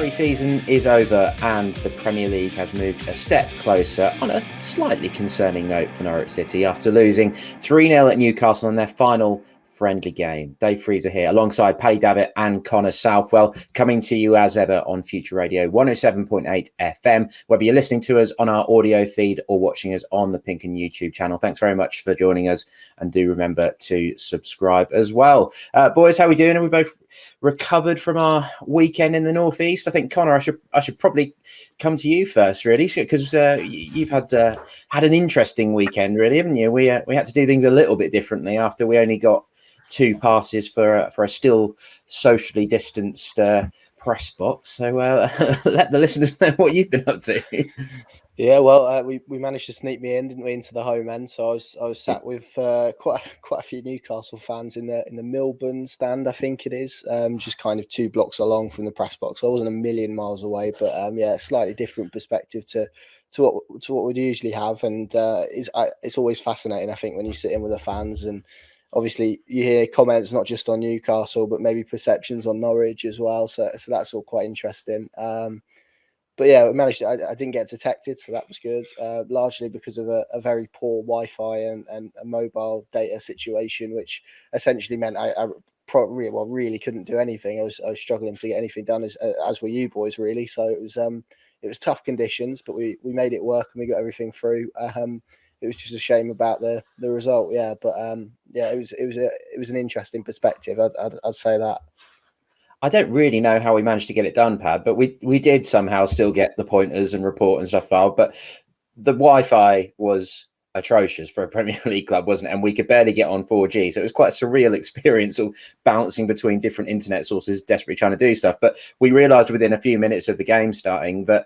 Pre-season is over and the Premier League has moved a step closer on a slightly concerning note for Norwich City after losing 3-0 at Newcastle in their final friendly game. Dave Freezer here alongside Paddy Davitt and Connor Southwell, coming to you as ever on Future Radio 107.8 FM, whether you're listening to us on our audio feed or watching us on the PinkUn YouTube channel. Thanks very much for joining us, and do remember to subscribe as well. Boys, how are we doing? Are we both recovered from our weekend in the northeast? I think, Connor, I should probably come to you first, really, because you've had an interesting weekend, really, haven't you? We had to do things a little bit differently after we only got 2 passes for a still socially distanced press box. So let the listeners know what you've been up to. Yeah, well, we managed to sneak me in, didn't we, into the home end? So I was sat with quite a few Newcastle fans in the Milburn stand, I think it is, just kind of 2 blocks along from the press box. I wasn't a million miles away, but yeah, slightly different perspective to what we'd usually have, and it's always fascinating, I think, when you sit in with the fans, and obviously you hear comments not just on Newcastle, but maybe perceptions on Norwich as well. So that's all quite interesting. But yeah, we managed. I didn't get detected, so that was good. Largely because of a very poor Wi-Fi and a mobile data situation, which essentially meant I really couldn't do anything. I was struggling to get anything done, as were you boys, really. So it was tough conditions, but we made it work and we got everything through. It was just a shame about the result, yeah. But yeah, it was an interesting perspective. I'd say that. I don't really know how we managed to get it done, Pad, but we did somehow still get the pointers and report and stuff filed. But the Wi-Fi was atrocious for a Premier League club, wasn't it? And we could barely get on 4G. So it was quite a surreal experience of bouncing between different internet sources, desperately trying to do stuff. But we realised within a few minutes of the game starting that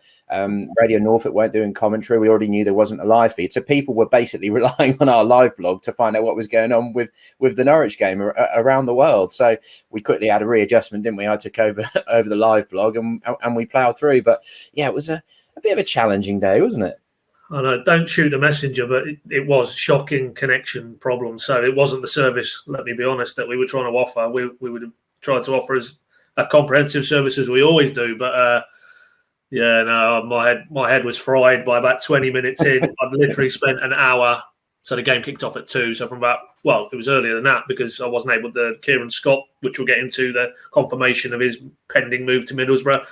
Radio Norfolk weren't doing commentary. We already knew there wasn't a live feed. So people were basically relying on our live blog to find out what was going on with the Norwich game around the world. So we quickly had a readjustment, didn't we? I took over the live blog and we ploughed through. But yeah, it was a bit of a challenging day, wasn't it? I know, don't shoot the messenger, but it was shocking connection problems. So it wasn't the service, let me be honest, that we were trying to offer. We would have tried to offer as a comprehensive service as we always do. But yeah, no, my head was fried by about 20 minutes in. I'd literally spent an hour. So the game kicked off at 2. So from it was earlier than that because I wasn't able to. Kieran Scott, which we'll get into, the confirmation of his pending move to Middlesbrough. I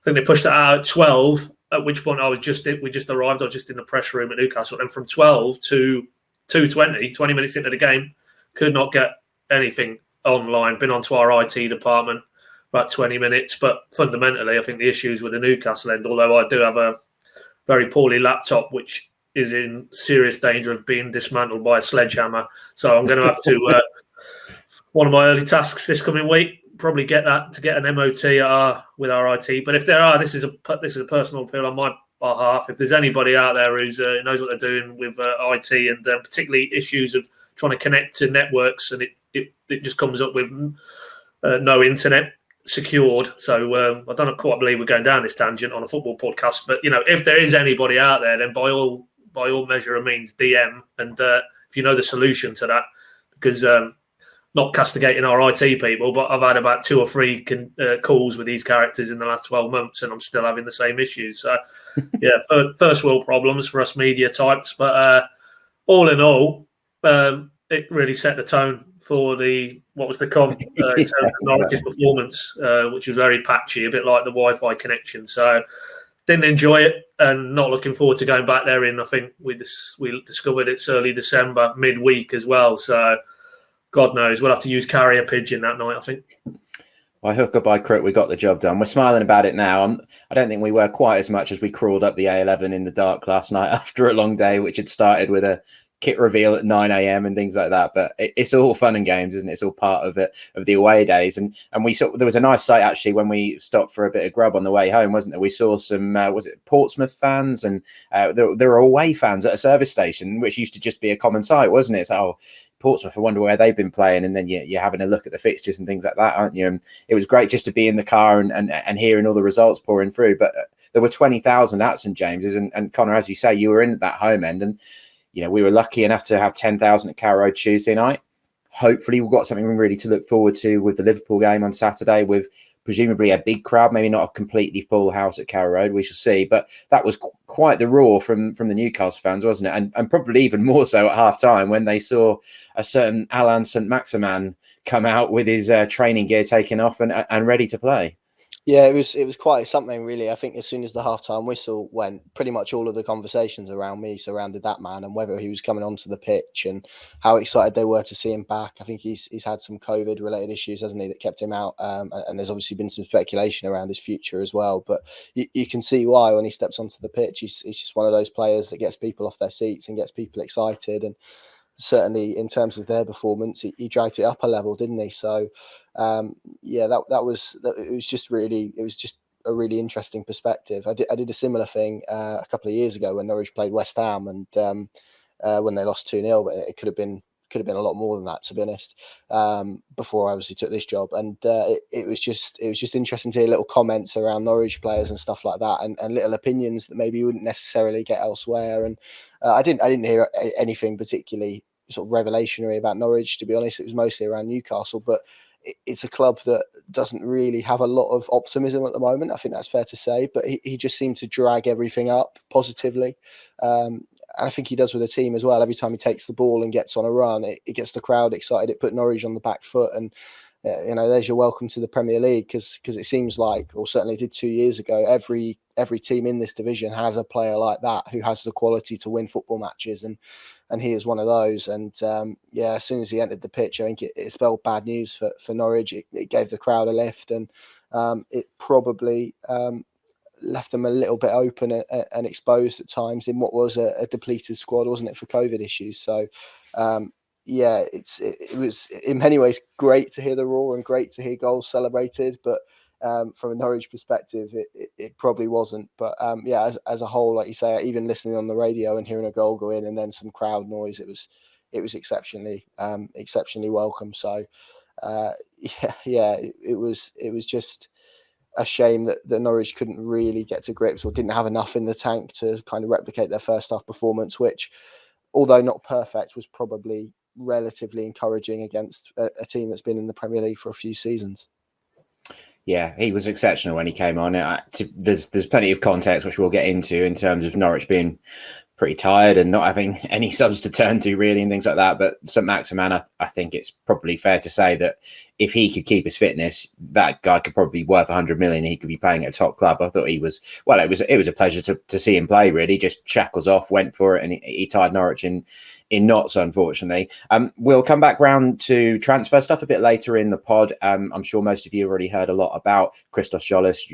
think they pushed it out at 12. At which point we just arrived. I was just in the press room at Newcastle, and from 12 to 2:20, 20 minutes into the game, could not get anything online. Been onto our IT department about 20 minutes, but fundamentally, I think the issues with the Newcastle end. Although I do have a very poorly laptop, which is in serious danger of being dismantled by a sledgehammer. So I'm going to have to. One of my early tasks this coming week. Probably get an MOT with our IT. But if there are, this is a personal appeal on my behalf. If there's anybody out there who knows what they're doing with IT and particularly issues of trying to connect to networks and it just comes up with no internet secured. So I don't quite believe we're going down this tangent on a football podcast. But if there is anybody out there, then by all measure and means DM, and if you know the solution to that, because. Not castigating our IT people, but I've had about 2 or 3 calls with these characters in the last 12 months, and I'm still having the same issues. So, yeah, first world problems for us media types. But all in all, it really set the tone for what was to come in terms of Norwich's performance, which was very patchy, a bit like the Wi-Fi connection. So, didn't enjoy it, and not looking forward to going back there in. I think we discovered it's early December, midweek as well. So. God knows, we'll have to use carrier pigeon that night, I think. By hook or by crook, we got the job done. We're smiling about it now. I don't think we were quite as much as we crawled up the A11 in the dark last night after a long day, which had started with a kit reveal at 9 a.m. and things like that. But it's all fun and games, isn't it? It's all part of the away days. And we saw there was a nice sight actually when we stopped for a bit of grub on the way home, wasn't there? We saw some was it Portsmouth fans, and there were away fans at a service station, which used to just be a common sight, wasn't it? So Portsmouth, I wonder where they've been playing, and then you're having a look at the fixtures and things like that, aren't you? And it was great just to be in the car and hearing all the results pouring through. But there were 20,000 at St James's, and Connor, as you say, you were in that home end, and we were lucky enough to have 10,000 at Carrow Road Tuesday night. Hopefully, we've got something really to look forward to with the Liverpool game on Saturday, with presumably a big crowd, maybe not a completely full house at Carrow Road. We shall see. But that was quite the roar from the Newcastle fans, wasn't it? And probably even more so at half time when they saw a certain Alain Saint-Maximin come out with his training gear taken off and ready to play. Yeah, it was quite something, really. I think as soon as the halftime whistle went, pretty much all of the conversations around me surrounded that man and whether he was coming onto the pitch and how excited they were to see him back. I think he's had some COVID-related issues, hasn't he, that kept him out. And there's obviously been some speculation around his future as well. But you can see why when he steps onto the pitch. He's just one of those players that gets people off their seats and gets people excited. And certainly in terms of their performance, he dragged it up a level, didn't he? So it was just a really interesting perspective. I did a similar thing a couple of years ago when Norwich played West Ham and when they lost 2-0, but it could have been a lot more than that, to be honest, before I obviously took this job. And it was just interesting to hear little comments around Norwich players and stuff like that, and little opinions that maybe you wouldn't necessarily get elsewhere. And I didn't hear anything particularly sort of revelationary about Norwich, to be honest. It was mostly around Newcastle, but it's a club that doesn't really have a lot of optimism at the moment. I think that's fair to say, but he just seemed to drag everything up positively. And I think he does with the team as well. Every time he takes the ball and gets on a run, it gets the crowd excited. It put Norwich on the back foot. And, there's your welcome to the Premier League, because it seems like, or certainly did 2 years ago, every team in this division has a player like that who has the quality to win football matches. And he is one of those. And as soon as he entered the pitch, I think it spelled bad news for Norwich. It gave the crowd a lift, and it probably left them a little bit open and exposed at times in what was a depleted squad, wasn't it, for COVID issues. So it was in many ways great to hear the roar and great to hear goals celebrated, but from a Norwich perspective, it probably wasn't. But as a whole, like you say, even listening on the radio and hearing a goal go in and then some crowd noise, it was exceptionally welcome. So it was just a shame that Norwich couldn't really get to grips or didn't have enough in the tank to kind of replicate their first half performance, which, although not perfect, was probably relatively encouraging against a team that's been in the Premier League for a few seasons. Yeah, he was exceptional when he came on. There's plenty of context which we'll get into in terms of Norwich being pretty tired and not having any subs to turn to really and things like that. But Saint-Maximin, I think it's probably fair to say that if he could keep his fitness, that guy could probably be worth 100 million. He could be playing at a top club. I thought he was, well, it was a pleasure to see him play, really. Just shackles off, went for it, and he tied Norwich in knots, unfortunately. We'll come back round to transfer stuff a bit later in the pod. I'm sure most of you have already heard a lot about Christos Jolis,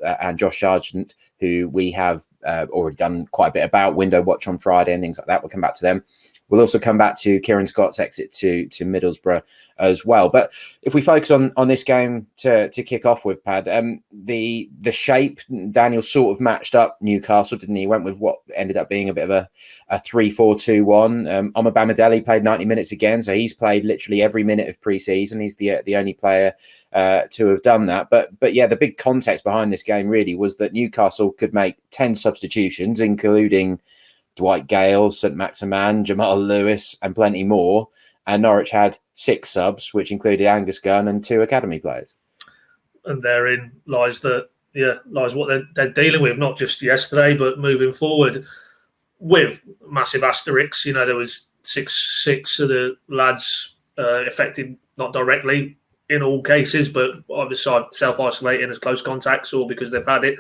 and Josh Sargent, who we have already done quite a bit about, window watch on Friday and things like that. We'll come back to them. We'll also come back to Kieran Scott's exit to Middlesbrough as well. But if we focus on this game to kick off with, Pad, the shape, Daniel sort of matched up Newcastle, didn't he? He went with what ended up being a bit of a 3-4-2-1. Omar Bamidele played 90 minutes again, so he's played literally every minute of pre-season. He's the only player to have done that. But yeah, the big context behind this game really was that Newcastle could make 10 substitutions, including Dwight Gale, Saint-Maximin, Jamal Lewis, and plenty more. And Norwich had 6 subs, which included Angus Gunn and 2 academy players. And therein lies what they're dealing with, not just yesterday, but moving forward with massive asterisks. There was six of the lads affected, not directly in all cases, but obviously self-isolating as close contacts or because they've had it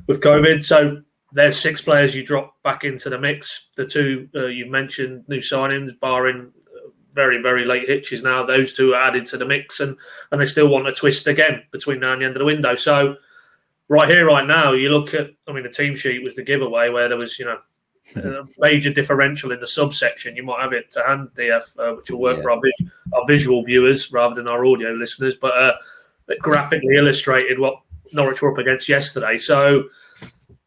with COVID. So there's 6 players you drop back into the mix. The 2 you mentioned, new signings, barring very, very late hitches now, those 2 are added to the mix, and they still want a twist again between now and the end of the window. So right here, right now, you look at, the team sheet was the giveaway where there was, a major differential in the subsection. You might have it to hand, DF, which will work for our visual viewers rather than our audio listeners, but it graphically illustrated what Norwich were up against yesterday. So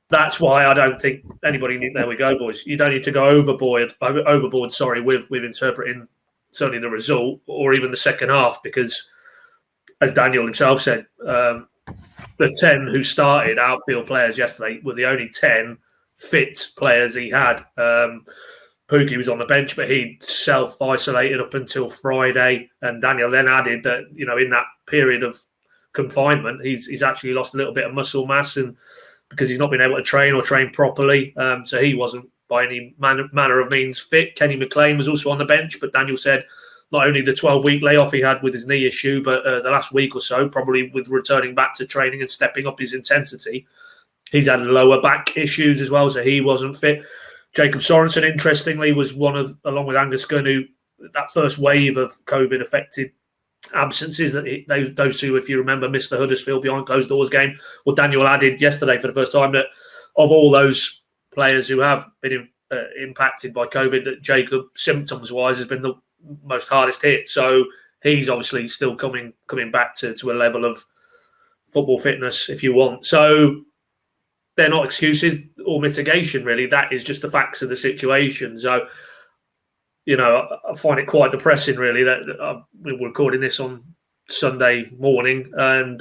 that's why I don't think anybody need. There we go, boys. You don't need to go overboard. With interpreting certainly the result or even the second half, because as Daniel himself said, the 10 who started outfield players yesterday were the only 10 fit players he had. Pookie was on the bench, but he self-isolated up until Friday, and Daniel then added that in that period of confinement, he's actually lost a little bit of muscle mass, and because he's not been able to train or train properly. So he wasn't by any manner of means fit. Kenny McLean was also on the bench, but Daniel said not only the 12-week layoff he had with his knee issue, but the last week or so, probably with returning back to training and stepping up his intensity, he's had lower back issues as well, so he wasn't fit. Jacob Sorensen, interestingly, was one of, along with Angus Gunn, who that first wave of COVID-affected absences, that those two, if you remember, missed the Huddersfield behind closed doors game. Well, Daniel added yesterday for the first time that of all those players who have been impacted by COVID, that Jacob, symptoms-wise, has been the most hardest hit. So he's obviously still coming back to a level of football fitness, if you want. So they're not excuses or mitigation, really. That is just the facts of the situation. So, I find it quite depressing, really, that we're recording this on Sunday morning, and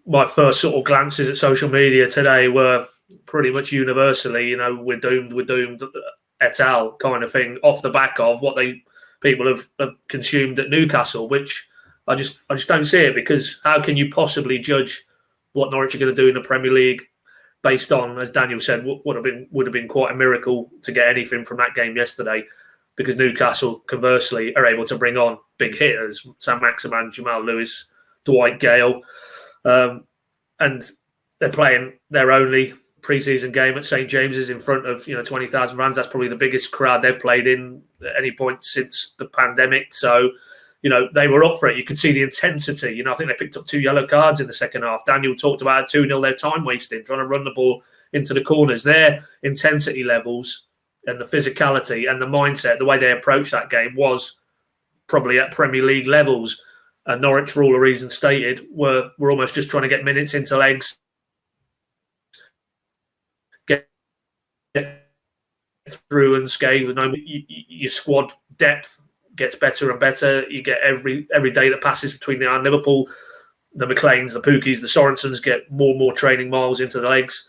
my first sort of glances at social media today were pretty much universally, we're doomed, et al. Kind of thing, off the back of what people have consumed at Newcastle, which I just don't see it, because how can you possibly judge what Norwich are going to do in the Premier League based on, as Daniel said, would have been quite a miracle to get anything from that game yesterday, because Newcastle, conversely, are able to bring on big hitters, Sam Maximan, Jamal Lewis, Dwight Gale, and they're playing their only pre-season game at St James's in front of 20,000 fans. That's probably the biggest crowd they've played in at any point since the pandemic. So, they were up for it. You could see the intensity. I think they picked up 2 yellow cards in the second half. Daniel talked about 2-0, their time wasting, trying to run the ball into the corners. Their intensity levels and the physicality and the mindset, the way they approached that game was probably at Premier League levels. And Norwich, for all the reasons stated, were almost just trying to get minutes into legs, get through unscathed. Your squad depth gets better and better. You get every day that passes between now and Liverpool, the McLeans, the Pookies, the Sorensens get more and more training miles into the legs.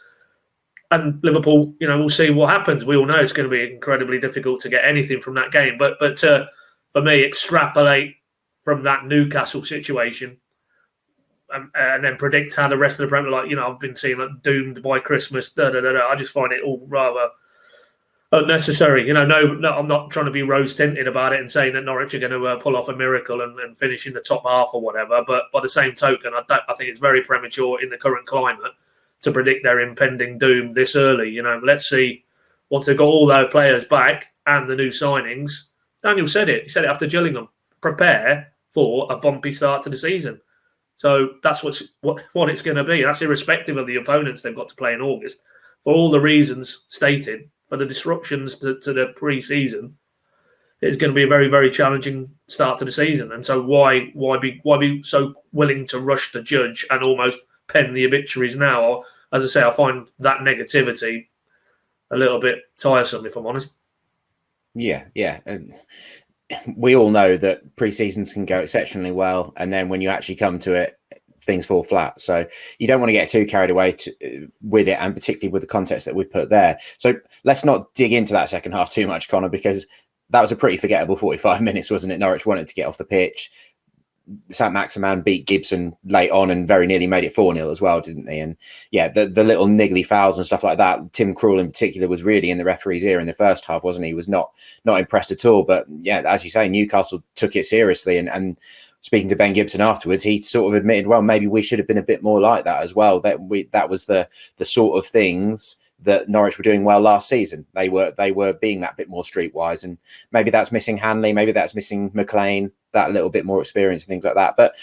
And Liverpool, we'll see what happens. We all know it's going to be incredibly difficult to get anything from that game. But for me, extrapolate from that Newcastle situation and then predict how the rest of the Premier League, I've been seeing doomed by Christmas. I just find it all rather unnecessary. No, I'm not trying to be rose tinted about it and saying that Norwich are going to pull off a miracle and finish in the top half or whatever. But by the same token, I think it's very premature in the current climate to predict their impending doom this early. Let's see, once they've got all their players back and the new signings. Daniel said it. He said it after Gillingham. Prepare for a bumpy start to the season. So that's what it's going to be. That's irrespective of the opponents they've got to play in August. For all the reasons stated, for the disruptions to the pre-season, it's going to be a very, very challenging start to the season. And so why be so willing to rush the judge and almost pen the obituaries now? Or, as I say, I find that negativity a little bit tiresome, if I'm honest. Yeah. And we all know that pre-seasons can go exceptionally well, and then when you actually come to it, things fall flat. So you don't want to get too carried away with it, and particularly with the context that we put there. So let's not dig into that second half too much, Connor, because that was a pretty forgettable 45 minutes, wasn't it? Norwich wanted to get off the pitch. Sam Maximan beat Gibson late on and very nearly made it 4-0 as well, didn't they? And yeah, the little niggly fouls and stuff like that. Tim Krul in particular was really in the referee's ear in the first half, wasn't he? He was not impressed at all. But yeah, as you say, Newcastle took it seriously, and speaking to Ben Gibson afterwards, he sort of admitted, well, maybe we should have been a bit more like that as well. That was the sort of things that Norwich were doing well last season. They were being that bit more streetwise, and maybe that's missing Hanley, maybe that's missing McLean, that little bit more experience and things like that. But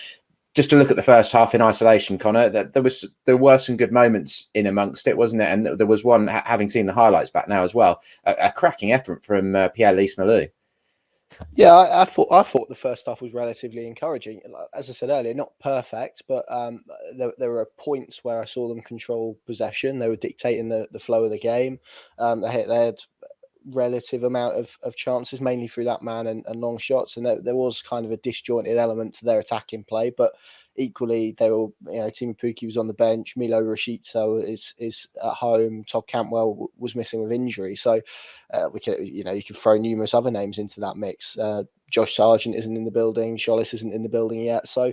just to look at the first half in isolation, Connor, that there were some good moments in amongst it, wasn't it? And there was one, having seen the highlights back now as well, a cracking effort from Pierre-Louis Malou. Yeah, I thought the first half was relatively encouraging. As I said earlier, not perfect, but there were points where I saw them control possession. They were dictating the flow of the game. They had relative amount of chances, mainly through that man and long shots. And there was kind of a disjointed element to their attacking play, but equally, they were, Timu Pukki was on the bench, Milo Rashica is at home, Todd Cantwell was missing with injury. So we could, you could throw numerous other names into that mix. Josh Sargent isn't in the building, Sholis isn't in the building yet. So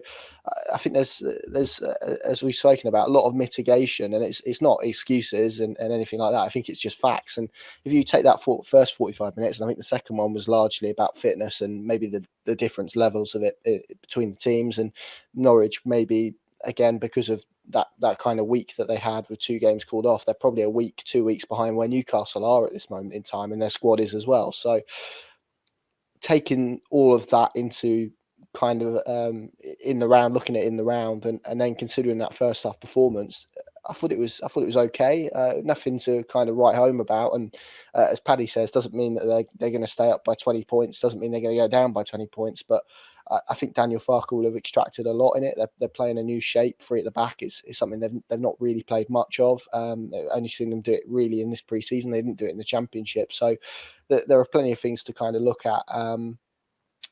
I think there's as we've spoken about, a lot of mitigation, and it's not excuses and anything like that. I think it's just facts. And if you take that first 45 minutes, and I think the second one was largely about fitness and maybe the different levels of it between the teams, and Norwich maybe, again, because of that kind of week that they had with 2 games called off, they're probably a week, 2 weeks behind where Newcastle are at this moment in time, and their squad is as well. So taking all of that into kind of in the round, looking at it in the round, and then considering that first half performance, I thought it was okay. Nothing to kind of write home about. And as Paddy says, doesn't mean that they're going to stay up by 20 points. Doesn't mean they're going to go down by 20 points. But I think Daniel Farke will have extracted a lot in it. They're playing a new shape, 3 at the back. It's something they've not really played much of. They've only seen them do it really in this pre-season. They didn't do it in the Championship. So there are plenty of things to kind of look at.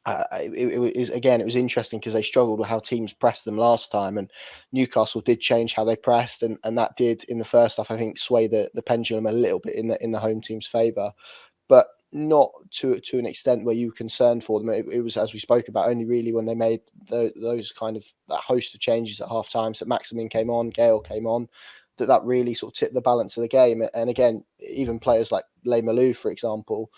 It was interesting because they struggled with how teams pressed them last time, and Newcastle did change how they pressed, and that did in the first half, I think, sway the pendulum a little bit in the home team's favour, but not to an extent where you were concerned for them. It was, as we spoke about, only really when they made those kind of that host of changes at half time. So Maximin came on, Gale came on, that really sort of tipped the balance of the game. And again, even players like Leigh-Malou, for example,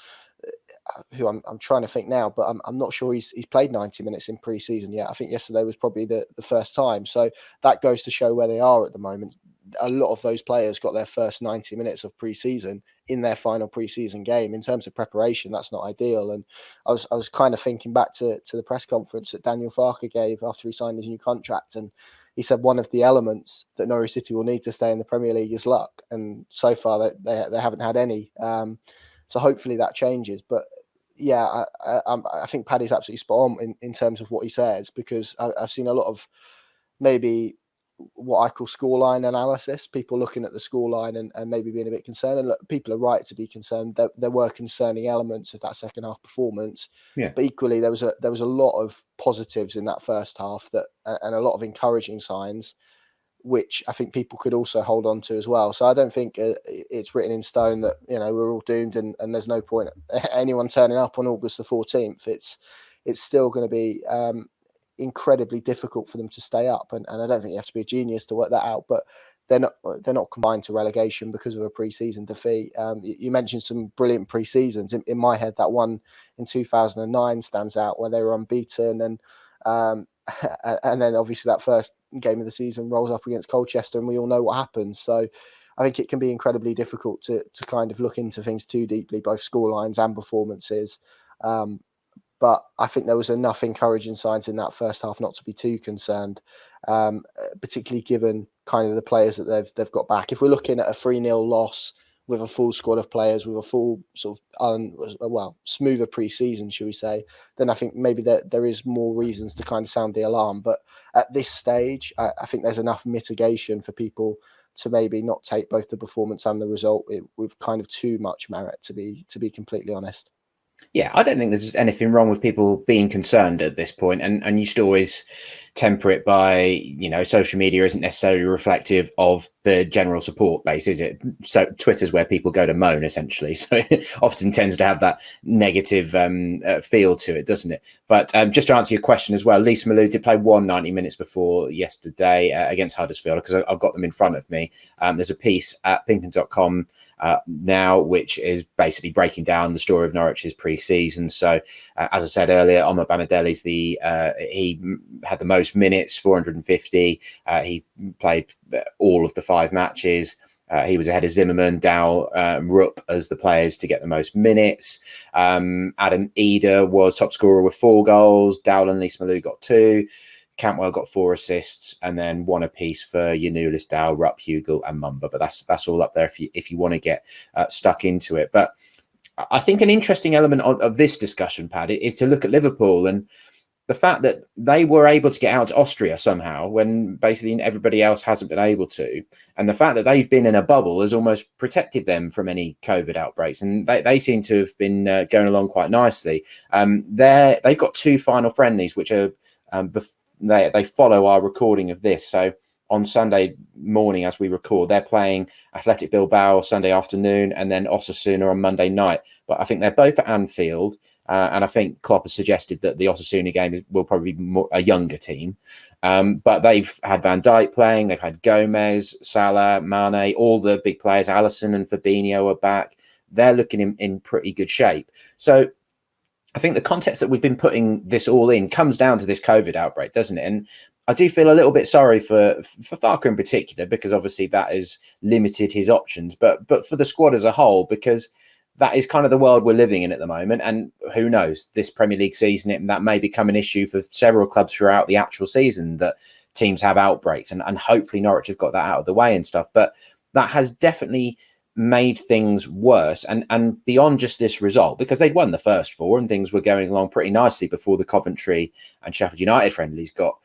who I'm trying to think now, but I'm not sure he's played 90 minutes in pre-season yet. I think yesterday was probably the first time. So that goes to show where they are at the moment. A lot of those players got their first 90 minutes of pre-season in their final pre-season game. In terms of preparation, that's not ideal. And I was kind of thinking back to the press conference that Daniel Farke gave after he signed his new contract, and he said one of the elements that Norwich City will need to stay in the Premier League is luck. And so far they haven't had any. So hopefully that changes. But yeah, I think Paddy's absolutely spot on in terms of what he says, because I've seen a lot of maybe what I call scoreline analysis, people looking at the scoreline and maybe being a bit concerned. And look, people are right to be concerned. There were concerning elements of that second half performance. Yeah. But equally, there was a lot of positives in that first half and a lot of encouraging signs, which I think people could also hold on to as well. So I don't think it's written in stone that, we're all doomed and there's no point anyone turning up on August the 14th. It's still going to be incredibly difficult for them to stay up. And I don't think you have to be a genius to work that out, but they're not confined to relegation because of a pre-season defeat. You mentioned some brilliant pre-seasons. In my head, that one in 2009 stands out, where they were unbeaten, and then obviously that first game of the season rolls up against Colchester, and we all know what happens. So I think it can be incredibly difficult to kind of look into things too deeply, both scorelines and performances. But I think there was enough encouraging signs in that first half not to be too concerned, particularly given kind of the players that they've got back. If we're looking at a 3-0 loss with a full squad of players, with a full sort of smoother pre-season, should we say, then I think maybe there is more reasons to kind of sound the alarm. But at this stage, I think there's enough mitigation for people to maybe not take both the performance and the result with kind of too much merit, to be completely honest. Yeah, I don't think there's anything wrong with people being concerned at this point, and you should always temper it by, social media isn't necessarily reflective of the general support base, is it? So Twitter's where people go to moan, essentially. So it often tends to have that negative feel to it, doesn't it? But just to answer your question as well, Leigh-Malou did play 90 minutes before yesterday against Huddersfield, because I've got them in front of me. There's a piece at PinkUn.com now, which is basically breaking down the story of Norwich's pre-season. So as I said earlier, Omar Bamadeli's he had the most minutes, 450. He played all of the 5 matches. He was ahead of Zimmerman, Dow, Rupp as the players to get the most minutes. Adam Eder was top scorer with 4 goals. Dowell and Leigh-Malou got 2. Cantwell got 4 assists, and then 1 apiece for Yanulis, Dow, Rupp, Hugel, and Mumba. But that's all up there if you want to get stuck into it. But I think an interesting element of this discussion, Paddy, is to look at Liverpool and the fact that they were able to get out to Austria somehow when basically everybody else hasn't been able to. And the fact that they've been in a bubble has almost protected them from any COVID outbreaks. And they seem to have been going along quite nicely. They've got 2 final friendlies, which are they follow our recording of this. So on Sunday morning, as we record, they're playing Athletic Bilbao Sunday afternoon, and then Osasuna on Monday night. But I think they're both at Anfield, and I think Klopp has suggested that the Osasuna game will probably be a younger team. But they've had Van Dijk playing, they've had Gomez, Salah, Mane, all the big players, Alisson and Fabinho are back. They're looking in pretty good shape. So I think the context that we've been putting this all in comes down to this COVID outbreak, doesn't it? And I do feel a little bit sorry for Farke in particular, because obviously that has limited his options, but for the squad as a whole, because that is kind of the world we're living in at the moment. And who knows, this Premier League season, that may become an issue for several clubs throughout the actual season, that teams have outbreaks, and hopefully Norwich have got that out of the way and stuff. But that has definitely made things worse, and beyond just this result, because they'd won the first four and things were going along pretty nicely before the Coventry and Sheffield United friendlies got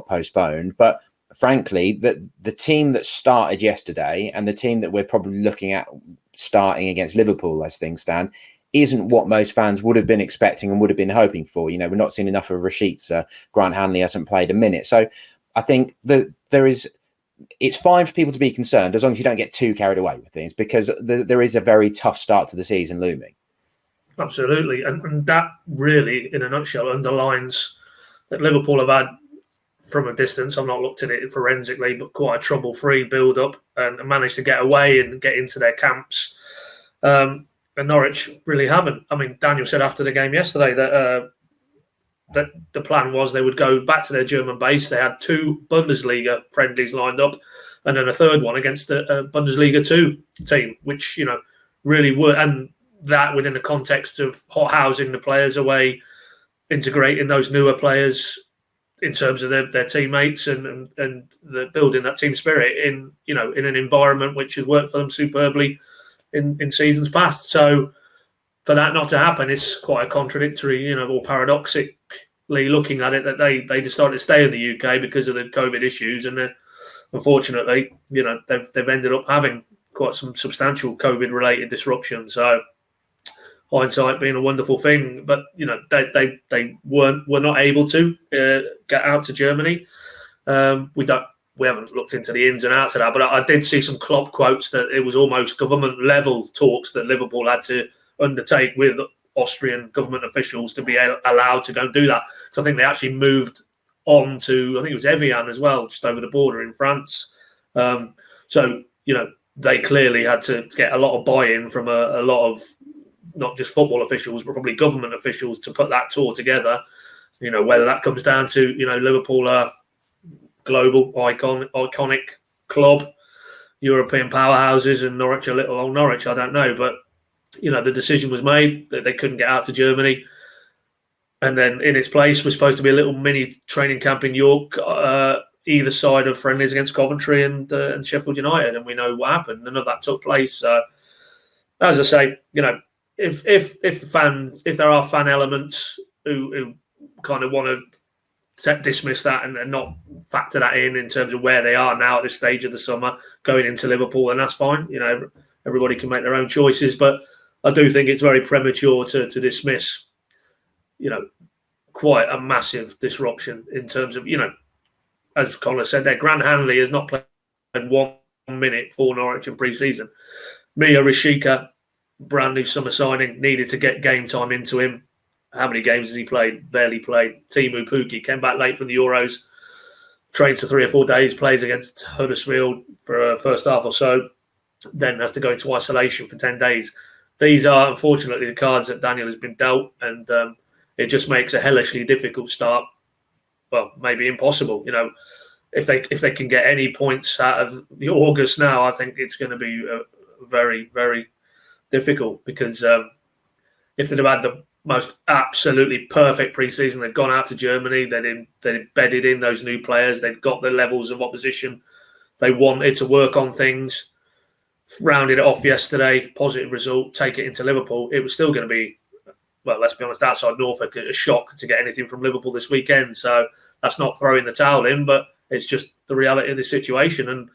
postponed. But frankly, the team that started yesterday and the team that we're probably looking at starting against Liverpool as things stand isn't what most fans would have been expecting and would have been hoping for. You know, we're not seeing enough of Rashica. Grant Hanley hasn't played a minute. So I think that it's fine for people to be concerned as long as you don't get too carried away with things, because there is a very tough start to the season looming. Absolutely. And that really, in a nutshell, underlines that Liverpool have had, from a distance, I've not looked at it forensically, but quite a trouble-free build-up, and managed to get away and get into their camps. And Norwich really haven't. I mean, Daniel said after the game yesterday that the plan was they would go back to their German base. They had 2 Bundesliga friendlies lined up, and then a third one against a Bundesliga 2 team, which, you know, really would. And that within the context of hot housing the players away, integrating those newer players in terms of their teammates, and the building that team spirit in an environment which has worked for them superbly in seasons past. So for that not to happen is quite a contradictory, or paradoxically looking at it, that they decided to stay in the UK because of the COVID issues, and then unfortunately, they've ended up having quite some substantial COVID related disruption. So hindsight being a wonderful thing, but they were not able to get out to Germany. We haven't looked into the ins and outs of that, but I did see some Klopp quotes that it was almost government level talks that Liverpool had to undertake with Austrian government officials to be allowed to go and do that. So I think they actually moved on to, I think it was Evian as well, just over the border in France. So they clearly had to get a lot of buy-in from a lot of not just football officials, but probably government officials to put that tour together. Whether that comes down to, Liverpool are global iconic club, European powerhouses, and Norwich a little old Norwich, I don't know. But, the decision was made that they couldn't get out to Germany. And then in its place was supposed to be a little mini training camp in York, either side of friendlies against Coventry and Sheffield United. And we know what happened. None of that took place. As I say, if the fans, if there are fan elements who kind of want to dismiss that and not factor that in terms of where they are now at this stage of the summer going into Liverpool, and that's fine. Everybody can make their own choices, but I do think it's very premature to dismiss, quite a massive disruption in terms of, as Connor said there, Grant Hanley has not played 1 minute for Norwich in pre-season. Mia Rashica, brand new summer signing, needed to get game time into him. How many games has he played? Barely played. Timu Pukki came back late from the Euros, trains for 3 or 4 days, plays against Huddersfield for a first half or so, then has to go into isolation for 10 days. These are, unfortunately, the cards that Daniel has been dealt, and it just makes a hellishly difficult start. Well, maybe impossible. If they can get any points out of the August now, I think it's going to be very, very difficult, because if they'd have had the most absolutely perfect pre-season, they'd gone out to Germany, they'd embedded in those new players, they'd got the levels of opposition they wanted to work on things, rounded it off yesterday, positive result, take it into Liverpool, it was still going to be, well, let's be honest, outside Norfolk, a shock to get anything from Liverpool this weekend. So that's not throwing the towel in, but it's just the reality of the situation. And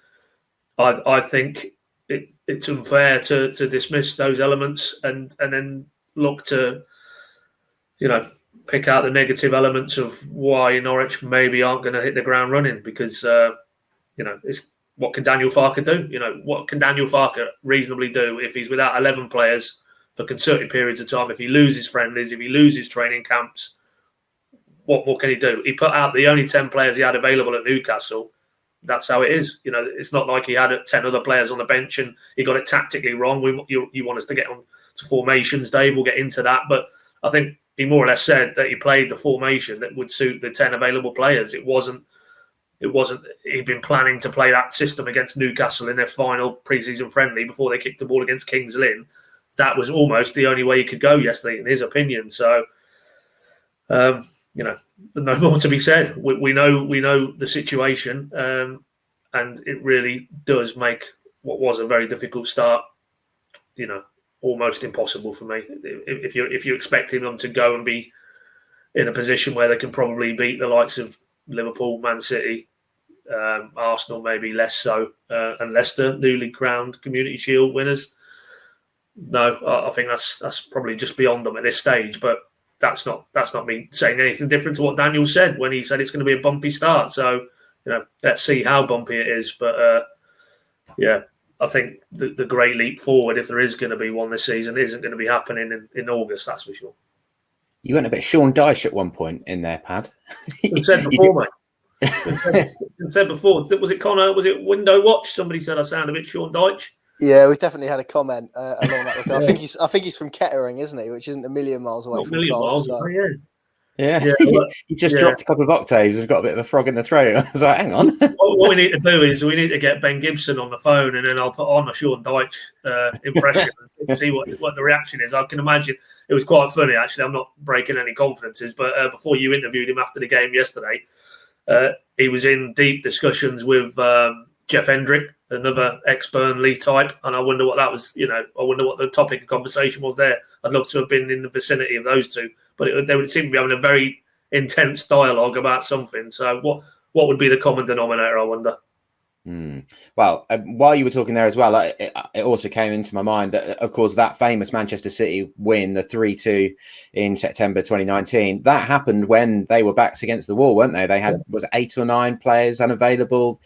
I think it's unfair to dismiss those elements and then look to, pick out the negative elements of why Norwich maybe aren't going to hit the ground running, because it's what can Daniel Farke do? What can Daniel Farke reasonably do if he's without 11 players for concerted periods of time? If he loses friendlies, if he loses training camps, what more can he do? He put out the only 10 players he had available at Newcastle. That's how it is. It's not like he had 10 other players on the bench and he got it tactically wrong. You want us to get on to formations, Dave? We'll get into that. But I think he more or less said that he played the formation that would suit the 10 available players. It wasn't. He'd been planning to play that system against Newcastle in their final pre-season friendly before they kicked the ball against Kings Lynn. That was almost the only way he could go yesterday, in his opinion. So, no more to be said. We know the situation, and it really does make what was a very difficult start, almost impossible for me. If you're expecting them to go and be in a position where they can probably beat the likes of Liverpool, Man City, Arsenal maybe less so, and Leicester, newly crowned Community Shield winners. No, I think that's probably just beyond them at this stage. But that's not me saying anything different to what Daniel said when he said it's going to be a bumpy start. So let's see how bumpy it is. But I think the great leap forward, if there is going to be one this season, isn't going to be happening in August. That's for sure. You went a bit Sean Dyche at one point in there, Pad. You said before, mate. You said before. Was it Connor? Was it Window Watch? Somebody said I sound a bit Sean Dyche. Yeah, we've definitely had a comment along that. I think he's from Kettering, isn't he? Which isn't a million miles away. Not a million miles. So. Yeah. You just dropped a couple of octaves and got a bit of a frog in the throat. I was like, hang on. What we need to do is we need to get Ben Gibson on the phone, and then I'll put on a Sean Dyche impression and see what the reaction is. I can imagine it was quite funny, actually. I'm not breaking any confidences, but before you interviewed him after the game yesterday, he was in deep discussions with Jeff Hendrick, another ex-Burnley type, and I wonder what that was. I wonder what the topic of conversation was there. I'd love to have been in the vicinity of those two, but they would seem to be having a very intense dialogue about something. So what would be the common denominator, I wonder? Well, while you were talking there as well, it also came into my mind that, of course, that famous Manchester City win, the 3-2 in September 2019, that happened when they were backs against the wall, weren't they? They had, was it 8 or 9 players unavailable,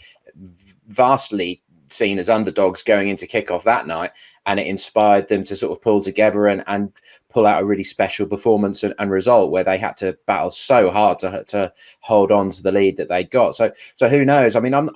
vastly seen as underdogs going into kickoff that night, and it inspired them to sort of pull together and pull out a really special performance and result where they had to battle so hard to hold on to the lead that they got. So who knows? I mean, I'm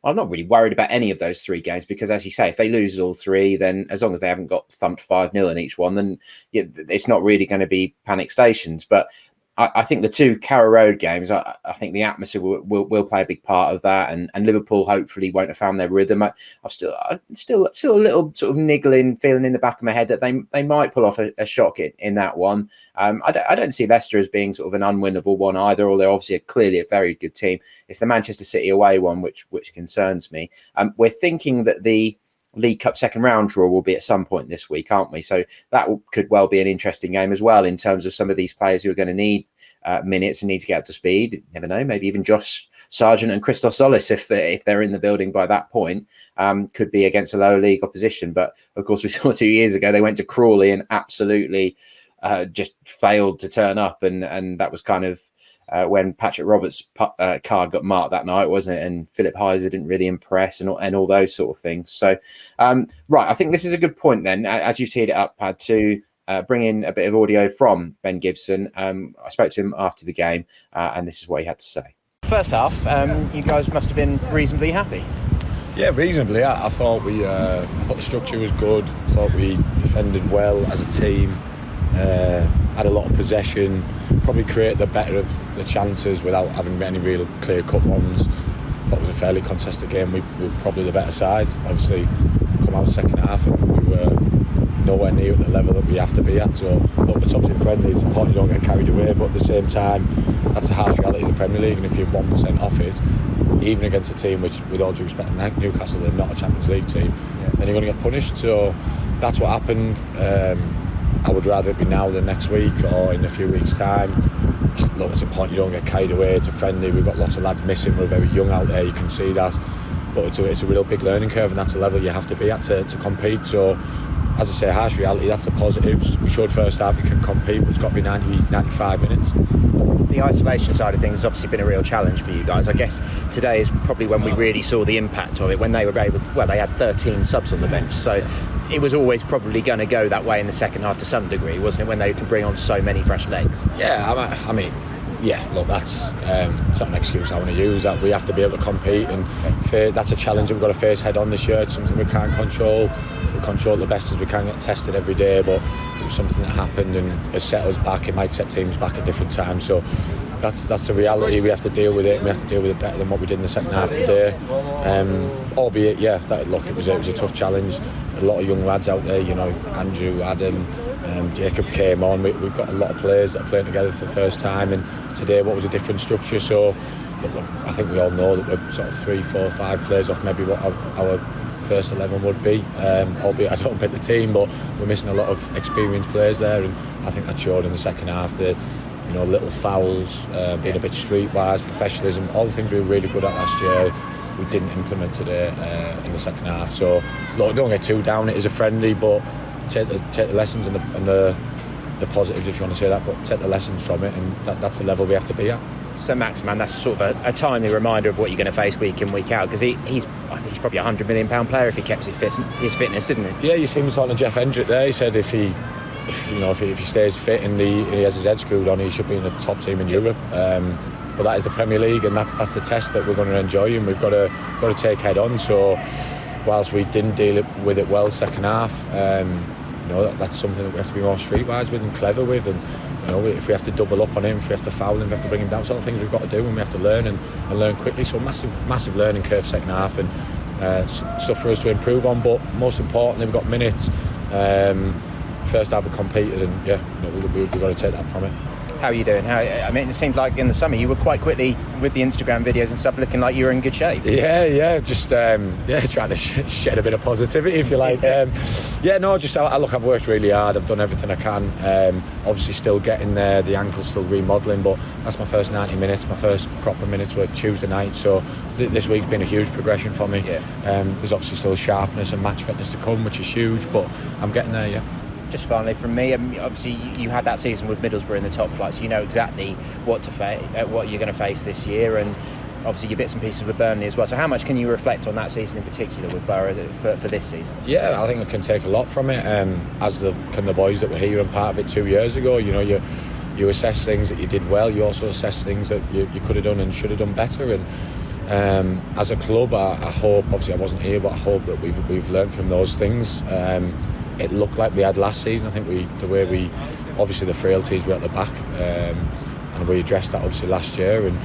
not really worried about any of those 3 games because, as you say, if they lose all 3, then as long as they haven't got thumped 5-0 in each one, then it's not really going to be panic stations. But I think the 2 Carrow Road games, I think the atmosphere will play a big part of that, and Liverpool hopefully won't have found their rhythm. I'm still a little sort of niggling feeling in the back of my head that they might pull off a shock in that one. I don't see Leicester as being sort of an unwinnable one either, although obviously clearly a very good team. It's the Manchester City away one which concerns me. We're thinking that the League Cup second round draw will be at some point this week, aren't we? So that could well be an interesting game as well in terms of some of these players who are going to need minutes and need to get up to speed. You never know, maybe even Josh Sargent and Christos Solis, if they're in the building by that point, could be against a lower league opposition. But of course, we saw 2 years ago they went to Crawley and absolutely just failed to turn up, and that was kind of when Patrick Roberts' card got marked that night, wasn't it? And Philip Heiser didn't really impress, and all those sort of things. So, right, I think this is a good point then, as you teed it up, Pad, to bring in a bit of audio from Ben Gibson. I spoke to him after the game, and this is what he had to say. First half, you guys must have been reasonably happy. Yeah, reasonably. I thought I thought the structure was good. I thought we defended well as a team. Had a lot of possession, probably created the better of the chances without having any real clear-cut ones. I thought it was a fairly contested game. We were probably the better side. Obviously, come out second half and we were nowhere near at the level that we have to be at. So, look, it's obviously friendly. It's important you don't get carried away, but at the same time, that's the harsh reality of the Premier League. And if you're 1% off it, even against a team which, with all due respect, Newcastle, they're not a Champions League team, then you're going to get punished. So that's what happened. I would rather it be now than next week or in a few weeks' time. Look, it's important you don't get carried away. It's a friendly. We've got lots of lads missing. We're very young out there. You can see that. But it's a real big learning curve, and that's a level you have to be at to compete. So as I say, harsh reality, that's the positives. We showed first half we can compete, but it's got to be 90, 95 minutes. The isolation side of things has obviously been a real challenge for you guys. I guess today is probably when we really saw the impact of it, when they were able to, well, they had 13 subs on the bench, so it was always probably going to go that way in the second half to some degree, wasn't it, when they can bring on so many fresh legs? Yeah, I mean, yeah, look, that's it's not an excuse I want to use. That we have to be able to compete, and that's a challenge that we've got to face head on this year. It's something we can't control. We control it the best as we can, get tested every day, but it was something that happened and has set us back. It might set teams back at different times, so that's the reality. We have to deal with it, and we have to deal with it better than what we did in the second half today. Albeit, yeah, it was a tough challenge. A lot of young lads out there, you know, Andrew, Adam, Jacob came on. We've got a lot of players that are playing together for the first time, and today what was a different structure. So I think we all know that we're sort of 3, 4, 5 players off maybe what our first 11 would be, albeit I don't pick the team, but we're missing a lot of experienced players there, and I think that showed in the second half. Little fouls, being a bit streetwise, professionalism, all the things we were really good at last year, we didn't implement today in the second half. So look, don't get too down. It is a friendly, but take the lessons and the positives, if you want to say that, but take the lessons from it, and that's the level we have to be at. So Max, man, that's sort of a timely reminder of what you're going to face week in, week out, because he's probably £100 million player if he kept his fitness, didn't he? Yeah, you see him talking to Jeff Hendrick there. He said if he stays fit and he has his head screwed on, he should be in the top team in Europe. But that is the Premier League, and that's the test that we're going to enjoy, and we've got to take head on. So whilst we didn't deal with it well second half, that's something that we have to be more streetwise with and clever with, and if we have to double up on him, if we have to foul him, if we have to bring him down, sort of things we've got to do, and we have to learn and learn quickly. So massive learning curve second half, and stuff for us to improve on. But most importantly, we've got minutes. First half we competed, and we've got to take that from it. How are you doing? It seemed like in the summer you were quite quickly with the Instagram videos and stuff looking like you were in good shape. Yeah, just trying to shed a bit of positivity, if you like. I've worked really hard. I've done everything I can. Obviously still getting there. The ankle's still remodelling, but that's my first 90 minutes. My first proper minutes were Tuesday night, so this week's been a huge progression for me. Yeah. There's obviously still sharpness and match fitness to come, which is huge, but I'm getting there, yeah. Just finally from me, obviously you had that season with Middlesbrough in the top flight, so you know exactly what you're going to face this year, and obviously your bits and pieces with Burnley as well. So how much can you reflect on that season in particular with Borough for this season? Yeah, I think I can take a lot from it, as can the boys that were here and part of it 2 years ago. You assess things that you did well, you also assess things that you could have done and should have done better, and as a club I hope, obviously I wasn't here, but I hope that we've learned from those things. It looked like we had last season. I think obviously the frailties were at the back, and we addressed that obviously last year, and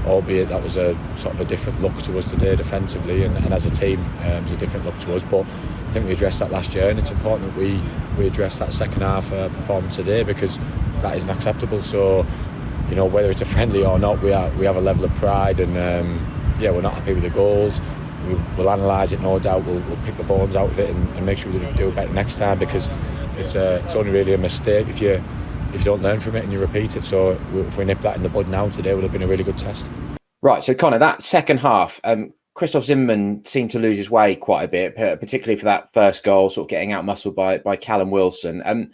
albeit that was a sort of a different look to us today defensively, and as a team it was a different look to us, but I think we addressed that last year, and it's important that we address that second half performance today, because that isn't acceptable. So whether it's a friendly or not, we have a level of pride, and we're not happy with the goals. We'll analyse it, no doubt. We'll pick the bones out of it and make sure we do it better next time, because it's only really a mistake if you don't learn from it and you repeat it. So if we nip that in the bud now, today would have been a really good test. Right, so Connor, that second half, Christoph Zimmermann seemed to lose his way quite a bit, particularly for that first goal, sort of getting out-muscled by Callum Wilson.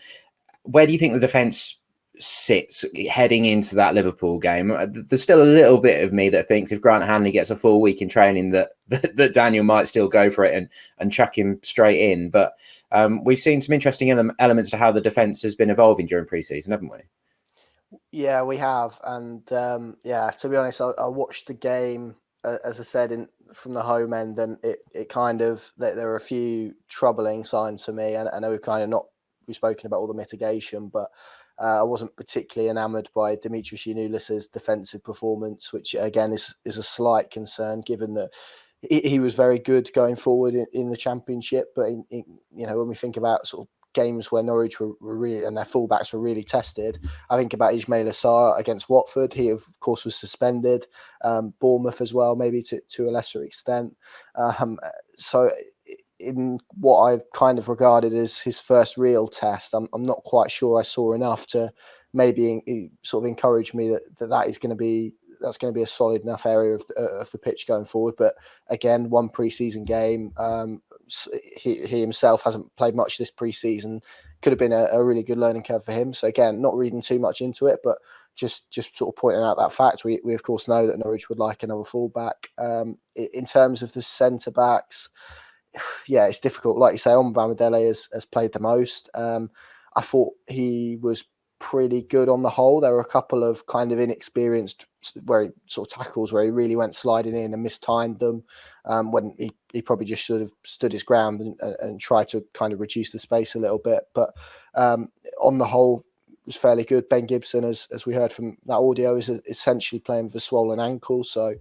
Where do you think the defence sits heading into that Liverpool game? There's still a little bit of me that thinks if Grant Hanley gets a full week in training that Daniel might still go for it and chuck him straight in, but we've seen some interesting elements to how the defence has been evolving during pre-season, haven't we? Yeah, we have, and to be honest, I watched the game, as I said, from the home end, and it kind of, there were a few troubling signs for me, and I know we've spoken about all the mitigation, but I wasn't particularly enamoured by Dimitris Giannoulis's defensive performance, which again is a slight concern, given that he was very good going forward in the Championship. But when we think about sort of games where Norwich were really, and their fullbacks were really tested, I think about Ismail Assar against Watford. He of course was suspended. Bournemouth as well, maybe to a lesser extent. So in what I've kind of regarded as his first real test, I'm not quite sure I saw enough to maybe sort of encourage me that's going to be a solid enough area of the pitch going forward. But again, one pre-season game, he himself hasn't played much this pre-season. Could have been a really good learning curve for him. So again, not reading too much into it, but just sort of pointing out that fact. We of course know that Norwich would like another fullback. In terms of the centre backs, yeah, it's difficult. Like you say, Omobamidele has played the most. I thought he was pretty good on the whole. There were a couple of kind of inexperienced where he sort of tackles where he really went sliding in and mistimed them, when he probably just sort of stood his ground and tried to kind of reduce the space a little bit. But on the whole, it was fairly good. Ben Gibson, as we heard from that audio, is essentially playing with a swollen ankle. So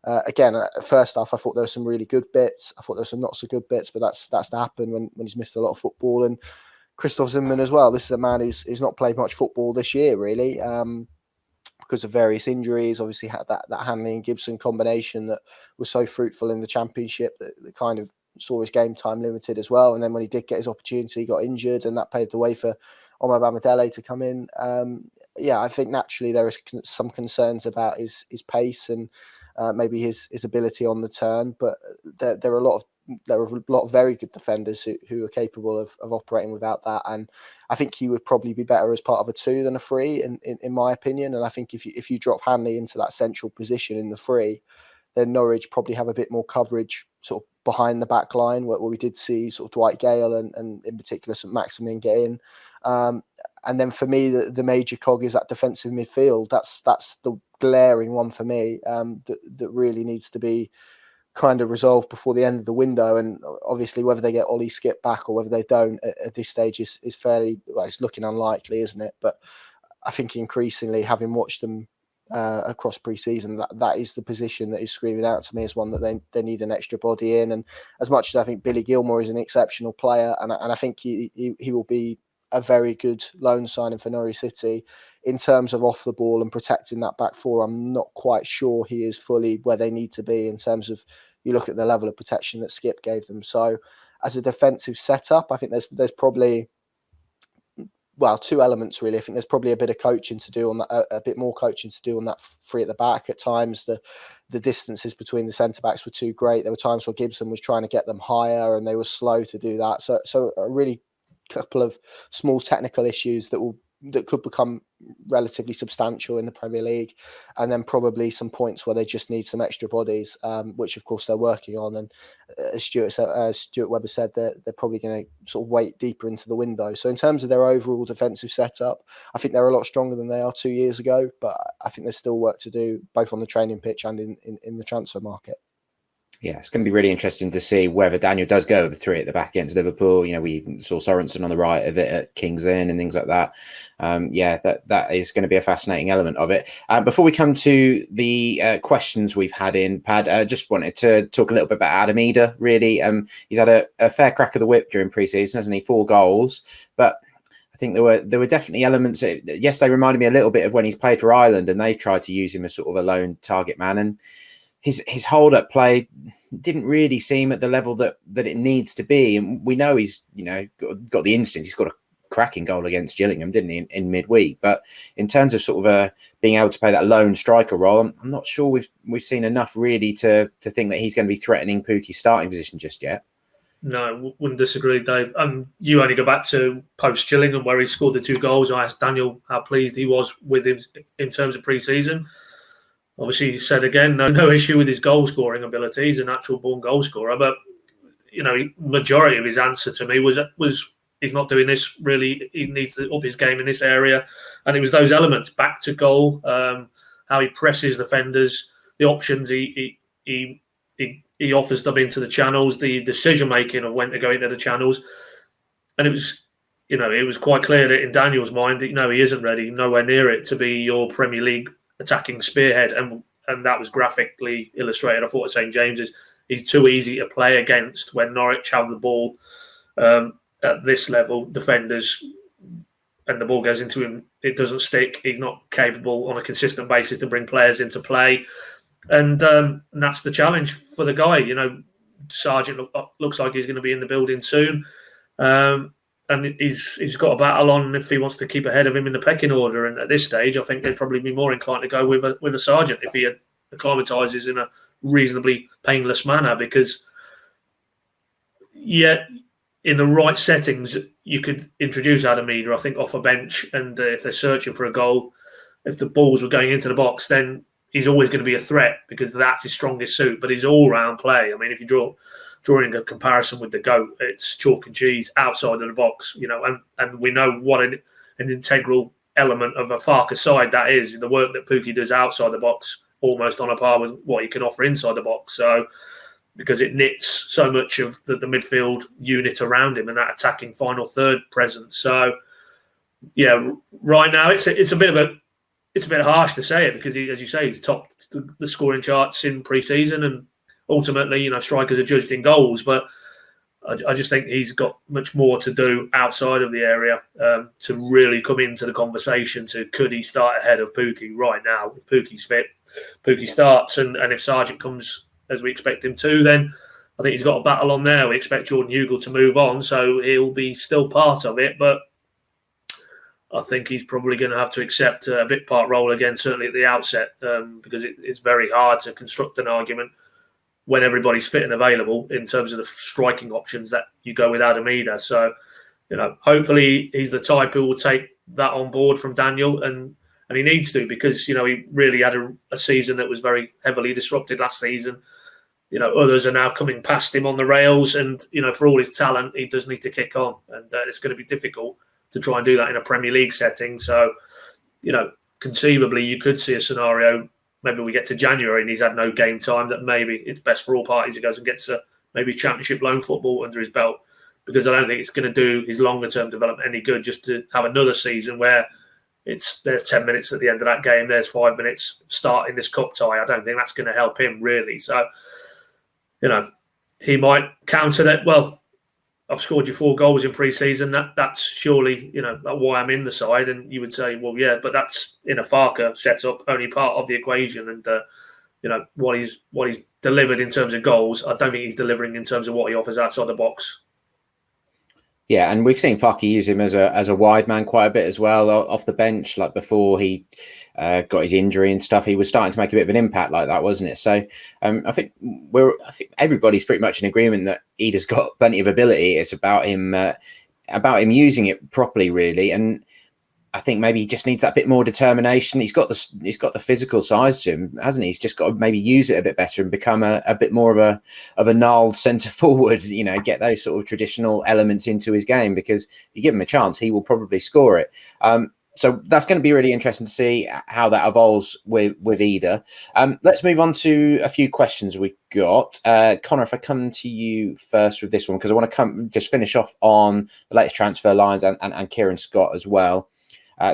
again, first off, I thought there were some really good bits. I thought there were some not so good bits, but that's to happen when he's missed a lot of football. And Christoph Zimmermann as well. This is a man who's not played much football this year, really, because of various injuries. Obviously, had that Hanley and Gibson combination that was so fruitful in the Championship that kind of saw his game time limited as well. And then when he did get his opportunity, he got injured, and that paved the way for Omobamidele to come in. I think naturally there is some concerns about his pace and maybe his ability on the turn, but there are a lot of very good defenders who are capable of operating without that. And I think he would probably be better as part of a 2 than a 3, in my opinion. And I think if you drop Hanley into that central position in the 3, then Norwich probably have a bit more coverage sort of behind the back line, where we did see sort of Dwight Gale and in particular St. Maximin get in. And then for me, the major cog is that defensive midfield. That's the glaring one for me, that really needs to be kind of resolved before the end of the window. And obviously whether they get Ollie Skip back or whether they don't at this stage is fairly, well, it's looking unlikely, isn't it? But I think increasingly, having watched them across pre-season, that is the position that is screaming out to me as one that they need an extra body in. And as much as I think Billy Gilmore is an exceptional player, and I think he will be a very good loan signing for Norwich City, in terms of off the ball and protecting that back 4, I'm not quite sure he is fully where they need to be in terms of, you look at the level of protection that Skip gave them. So as a defensive setup, I think there's probably, well, 2 elements really. I think there's probably a bit of coaching to do on that, a bit more coaching to do on that 3 at the back. At times the distances between the centre backs were too great. There were times where Gibson was trying to get them higher and they were slow to do that. So a really couple of small technical issues that could become relatively substantial in the Premier League, and then probably some points where they just need some extra bodies, which of course they're working on. And as Stuart Webber said, they're probably going to sort of wait deeper into the window. So in terms of their overall defensive setup, I think they're a lot stronger than they are 2 years ago, but I think there's still work to do both on the training pitch and in the transfer market. Yeah, it's going to be really interesting to see whether Daniel does go over 3 at the back against Liverpool. You know, we saw Sorensen on the right of it at King's Inn and things like that. That is going to be a fascinating element of it. Before we come to the questions we've had in, Pad, just wanted to talk a little bit about Adam Eder, really. He's had a fair crack of the whip during pre-season, hasn't he? 4 goals. But I think there were definitely elements. Yesterday reminded me a little bit of when he's played for Ireland and they tried to use him as sort of a lone target man. And his hold-up play didn't really seem at the level that it needs to be. And we know he's, got the instincts. He's got a cracking goal against Gillingham, didn't he, in midweek? But in terms of sort of being able to play that lone striker role, I'm not sure we've seen enough really to think that he's going to be threatening Pukki's starting position just yet. No, wouldn't disagree, Dave. You only go back to post-Gillingham where he scored the 2 goals. I asked Daniel how pleased he was with him in terms of pre-season. Obviously, he said again, no issue with his goal-scoring ability. He's a natural-born goal scorer. But, majority of his answer to me was he's not doing this really. He needs to up his game in this area. And it was those elements, back to goal, how he presses defenders, the options he offers them into the channels, the decision-making of when to go into the channels. And it was quite clear that in Daniel's mind that, he isn't ready, nowhere near it, to be your Premier League attacking spearhead, and that was graphically illustrated. I thought at St James's, he's too easy to play against when Norwich have the ball at this level, defenders, and the ball goes into him, it doesn't stick. He's not capable on a consistent basis to bring players into play, and that's the challenge for the guy. Sargent looks like he's going to be in the building soon. And he's got a battle on if he wants to keep ahead of him in the pecking order. And at this stage, I think they'd probably be more inclined to go with a Sargent if he acclimatises in a reasonably painless manner. Because, yeah, in the right settings, you could introduce Adamida, I think, off a bench, and if they're searching for a goal, if the balls were going into the box, then he's always going to be a threat because that's his strongest suit. But his all-round play, I mean, if you drawing a comparison with the GOAT, it's chalk and cheese outside of the box, and we know what an integral element of a Farke side that is, the work that Pukki does outside the box, almost on a par with what he can offer inside the box. So, because it knits so much of the midfield unit around him and that attacking final third presence. So, yeah, right now it's a bit harsh to say it because as you say, he's topped the scoring charts in pre-season, and ultimately, strikers are judged in goals. But I just think he's got much more to do outside of the area to really come into the conversation. Could he start ahead of Pukki right now? If Pukki's fit, Pukki starts, and if Sargent comes as we expect him to, then I think he's got a battle on there. We expect Jordan Hugill to move on, so he'll be still part of it, but I think he's probably going to have to accept a bit part role again, certainly at the outset, because it's very hard to construct an argument when everybody's fit and available in terms of the striking options that you go with Adamida. So, hopefully he's the type who will take that on board from Daniel, and he needs to, because, he really had a season that was very heavily disrupted last season. Others are now coming past him on the rails, and, for all his talent, he does need to kick on, and it's going to be difficult to try and do that in a Premier League setting. So, conceivably, you could see a scenario, maybe we get to January and he's had no game time, that maybe it's best for all parties he goes and gets maybe Championship loan football under his belt, because I don't think it's going to do his longer-term development any good just to have another season where there's 10 minutes at the end of that game, there's 5 minutes starting this cup tie. I don't think that's going to help him, really. So, he might counter that, well, I've scored you 4 goals in pre-season. That's surely, why I'm in the side. And you would say, well, yeah, but that's in a Farke setup, only part of the equation. And what he's delivered in terms of goals, I don't think he's delivering in terms of what he offers outside the box. Yeah, and we've seen Farke use him as a wide man quite a bit as well off the bench. Like before he got his injury and stuff, he was starting to make a bit of an impact like that, wasn't it? So I think everybody's pretty much in agreement that Ida's got plenty of ability. It's about him using it properly, really. And I think maybe he just needs that bit more determination. He's got the physical size to him, hasn't he? He's just got to maybe use it a bit better and become a bit more of a gnarled centre forward. Get those sort of traditional elements into his game, because if you give him a chance, he will probably score it. So that's going to be really interesting to see how that evolves with Ida. Let's move on to a few questions we've got. Connor, if I come to you first with this one, because I want to just finish off on the latest transfer lines and Kieran Scott as well.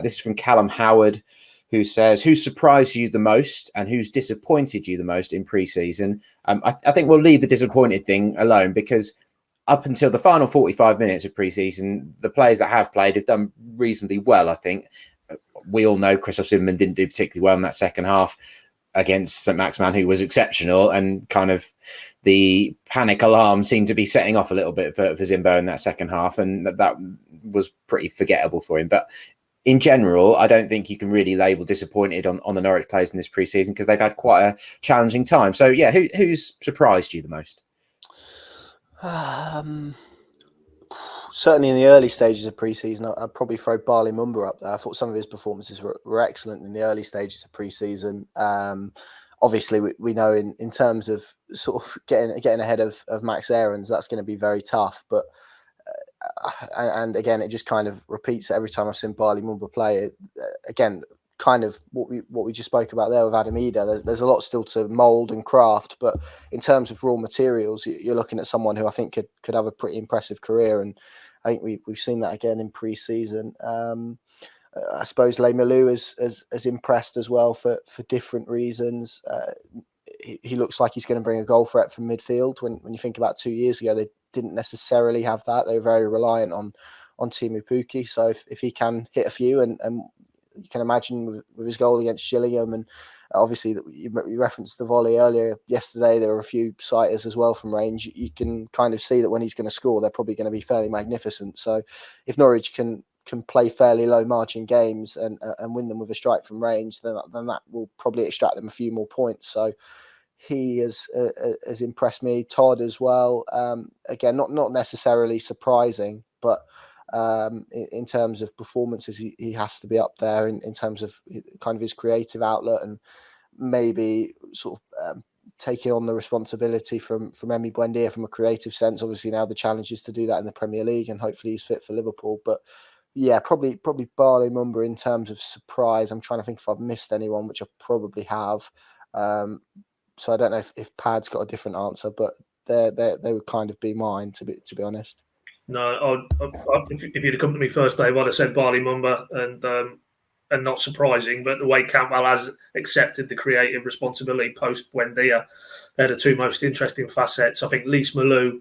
This is from Callum Howard, who says, who surprised you the most and who's disappointed you the most in pre-season? I think we'll leave the disappointed thing alone, because up until the final 45 minutes of pre-season, the players that have played have done reasonably well, I think. We all know Christoph Zimmermann didn't do particularly well in that second half against St. Maximin, who was exceptional, and kind of the panic alarm seemed to be setting off a little bit for Zimbo in that second half, and that was pretty forgettable for him. But in general, I don't think you can really label disappointed on the Norwich players in this pre-season, because they've had quite a challenging time. So, yeah, who's surprised you the most? Certainly in the early stages of pre-season, I'd probably throw Barley Mumba up there. I thought some of his performances were excellent in the early stages of pre-season. Obviously, we know in terms of sort of getting ahead of Max Aarons, that's going to be very tough. But and again, it just kind of repeats every time I've seen Barley Mumba play. Again, kind of what we just spoke about there with Adamida. There's a lot still to mould and craft, but in terms of raw materials, you're looking at someone who I think could have a pretty impressive career, and I think we've seen that again in pre-season. I suppose Le Malou has impressed as well for different reasons. He looks like he's going to bring a goal threat from midfield. When you think about 2 years ago, they didn't necessarily have that. They were very reliant on Teemu Pukki. So if he can hit a few, and you can imagine with his goal against Gillingham, and obviously that you referenced the volley earlier yesterday, there were a few sighters as well from range. You can kind of see that when he's going to score, they're probably going to be fairly magnificent. So if Norwich can play fairly low margin games and win them with a strike from range, then that will probably extract them a few more points. So he has impressed me. Todd as well. Again, not necessarily surprising, but in terms of performances, he has to be up there in terms of kind of his creative outlet and maybe sort of taking on the responsibility from Emi Buendia from a creative sense. Obviously now the challenge is to do that in the Premier League, and hopefully he's fit for Liverpool. But yeah, probably Barley Mumba in terms of surprise. I'm trying to think if I've missed anyone, which I probably have. So I don't know if Pad's got a different answer, but they would kind of be mine to be honest. No, if you'd have come to me first, Dave, I'd have said Barley Mumba, and not surprising, but the way Cantwell has accepted the creative responsibility post Buendia, they're the two most interesting facets. I think Lys Malou,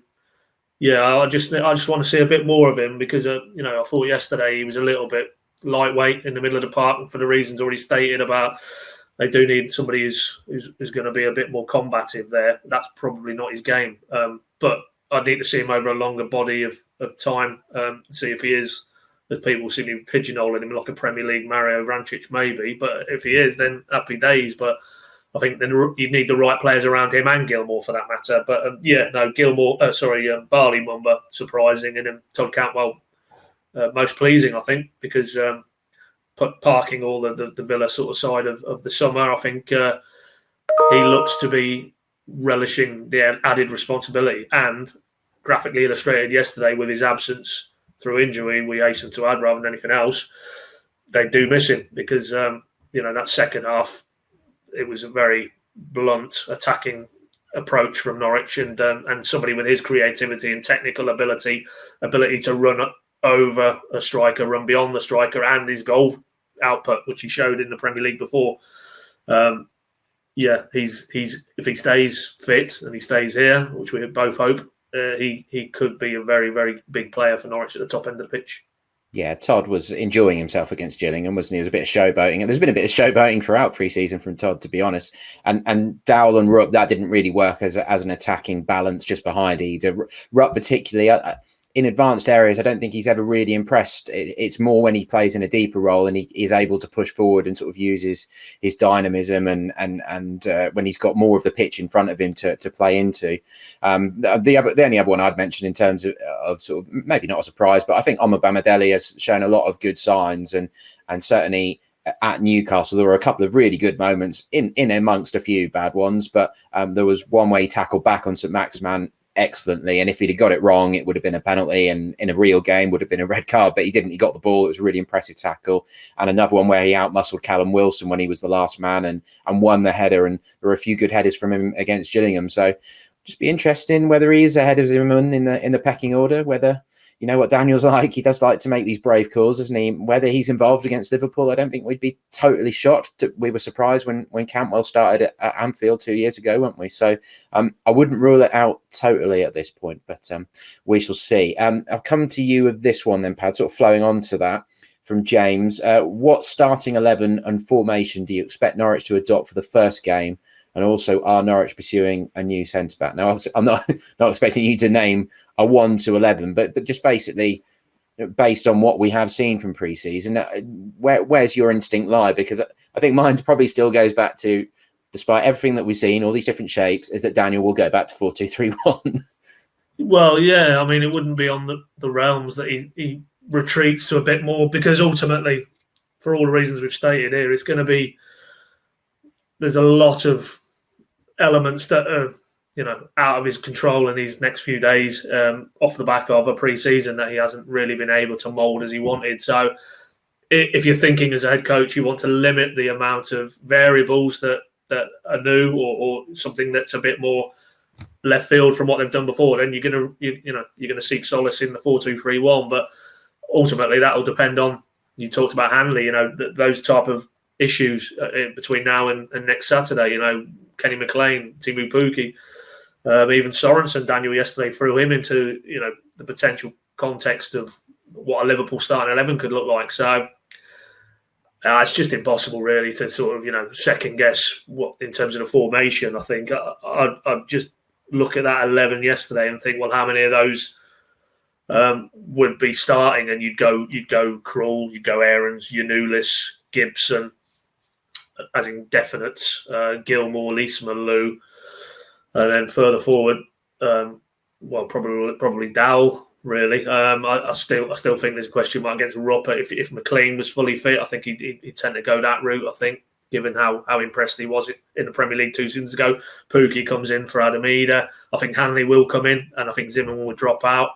I just want to see a bit more of him because I thought yesterday he was a little bit lightweight in the middle of the park for the reasons already stated about. They do need somebody who's going to be a bit more combative there. That's probably not his game. But I'd need to see him over a longer body of time, see if he is, as people seem to be pigeonholing him like a Premier League Mario Vrancic maybe. But if he is, then happy days. But I think then you'd need the right players around him and Gilmour for that matter. But Barley Mumba, surprising. And then Todd Cantwell, most pleasing, I think, because... parking all the Villa sort of side of the summer, I think he looks to be relishing the added responsibility, and graphically illustrated yesterday with his absence through injury, we hasten to add rather than anything else, they do miss him because that second half, it was a very blunt attacking approach from Norwich, and somebody with his creativity and technical ability to run over a striker, run beyond the striker, and his goal output, which he showed in the Premier League before. He's if he stays fit and he stays here, which we both hope, he could be a very, very big player for Norwich at the top end of the pitch. Yeah, Todd was enjoying himself against Gillingham, wasn't he? There was a bit of showboating, and there's been a bit of showboating throughout pre-season from Todd, to be honest. And Dowell and Rupp, that didn't really work as an attacking balance just behind either. Rupp particularly, in advanced areas, I don't think he's ever really impressed. It's more when he plays in a deeper role and he is able to push forward and sort of uses his dynamism and when he's got more of the pitch in front of him to play into. The only other one I'd mention in terms of sort of maybe not a surprise, but I think Omar Bamadeli has shown a lot of good signs, and certainly at Newcastle there were a couple of really good moments in amongst a few bad ones, but there was one where he tackled back on St Maximin excellently, and if he'd have got it wrong it would have been a penalty, and in a real game would have been a red card, but he didn't. He got the ball. It was a really impressive tackle. And another one where he outmuscled Callum Wilson when he was the last man and won the header, and there were a few good headers from him against Gillingham. So just be interesting whether he is ahead of Zimmerman in the pecking order, whether you know what Daniel's like. He does like to make these brave calls, doesn't he? Whether he's involved against Liverpool, I don't think we'd be totally shocked. We were surprised when Cantwell started at Anfield 2 years ago, weren't we? So I wouldn't rule it out totally at this point, but we shall see. I'll come to you with this one then, Pad, sort of flowing on to that from James. What starting 11 and formation do you expect Norwich to adopt for the first game? And also, are Norwich pursuing a new centre-back? Now, I'm not expecting you to name a 1 to 11, but just basically, based on what we have seen from pre-season, where's your instinct lie? Because I think mine probably still goes back to, despite everything that we've seen, all these different shapes, is that Daniel will go back to 4-2-3-1. Well, yeah, I mean, it wouldn't be on the realms that he retreats to a bit more, because ultimately, for all the reasons we've stated here, it's going to be, there's a lot of elements that are, out of his control in these next few days, off the back of a pre-season that he hasn't really been able to mould as he wanted. So if you're thinking as a head coach, you want to limit the amount of variables that are new or something that's a bit more left field from what they've done before, then you're going to seek solace in the 4-2-3-1. But ultimately, that will depend on, you talked about Hanley, those type of issues between now and next Saturday. Kenny McLean, Timu Pukki, even Sorensen. Daniel yesterday threw him into the potential context of what a Liverpool starting 11 could look like. So it's just impossible really to sort of second guess what in terms of the formation. I think I'd just look at that 11 yesterday and think, well, how many of those would be starting? And you'd go Krul, you'd go Aarons, Yanulis, Gibson, as in definites, Gilmour, Lys Malou, And then further forward, probably Dowell. Really, I still think there's a question mark against Rupp. If McLean was fully fit, I think he'd tend to go that route. I think, given how impressed he was in the Premier League 2 seasons ago. Pookie comes in for Adamida. I think Hanley will come in, and I think Zimmerman will drop out.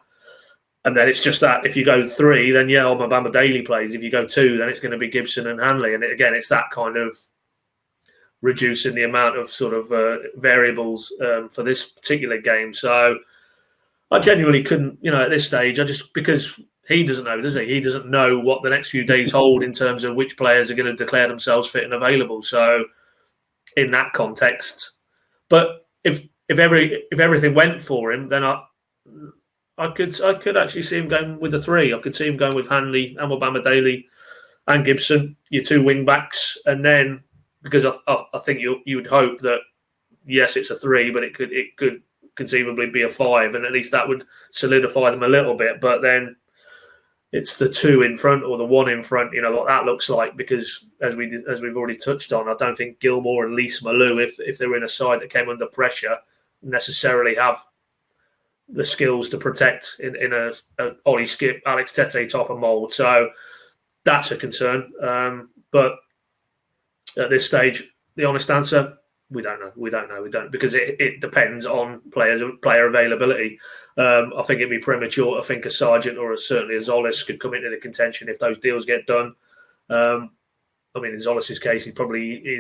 And then it's just that if you go 3, then Bamba Daly plays. If you go 2, then it's going to be Gibson and Hanley. And again, it's that kind of reducing the amount of sort of variables for this particular game. So I genuinely couldn't, at this stage, because he doesn't know, does he? He doesn't know what the next few days hold in terms of which players are going to declare themselves fit and available. So in that context, but if everything went for him, then I could actually see him going with the 3. I could see him going with Hanley, Amobama Daly, and Gibson, your 2 wing backs, and then because I think you would hope that yes, it's a 3, but it could conceivably be a 5, and at least that would solidify them a little bit. But then it's the 2 in front or the 1 in front, what that looks like, because as we've already touched on, I don't think Gilmore and Lise Malou, if they were in a side that came under pressure, necessarily have the skills to protect in a Ollie Skip, Alex Tete type of mould. So that's a concern. But at this stage, the honest answer, we don't know, because it depends on player availability. I think it'd be premature to think a Sargent or certainly a Zolis could come into the contention if those deals get done. In Zolis's case, he's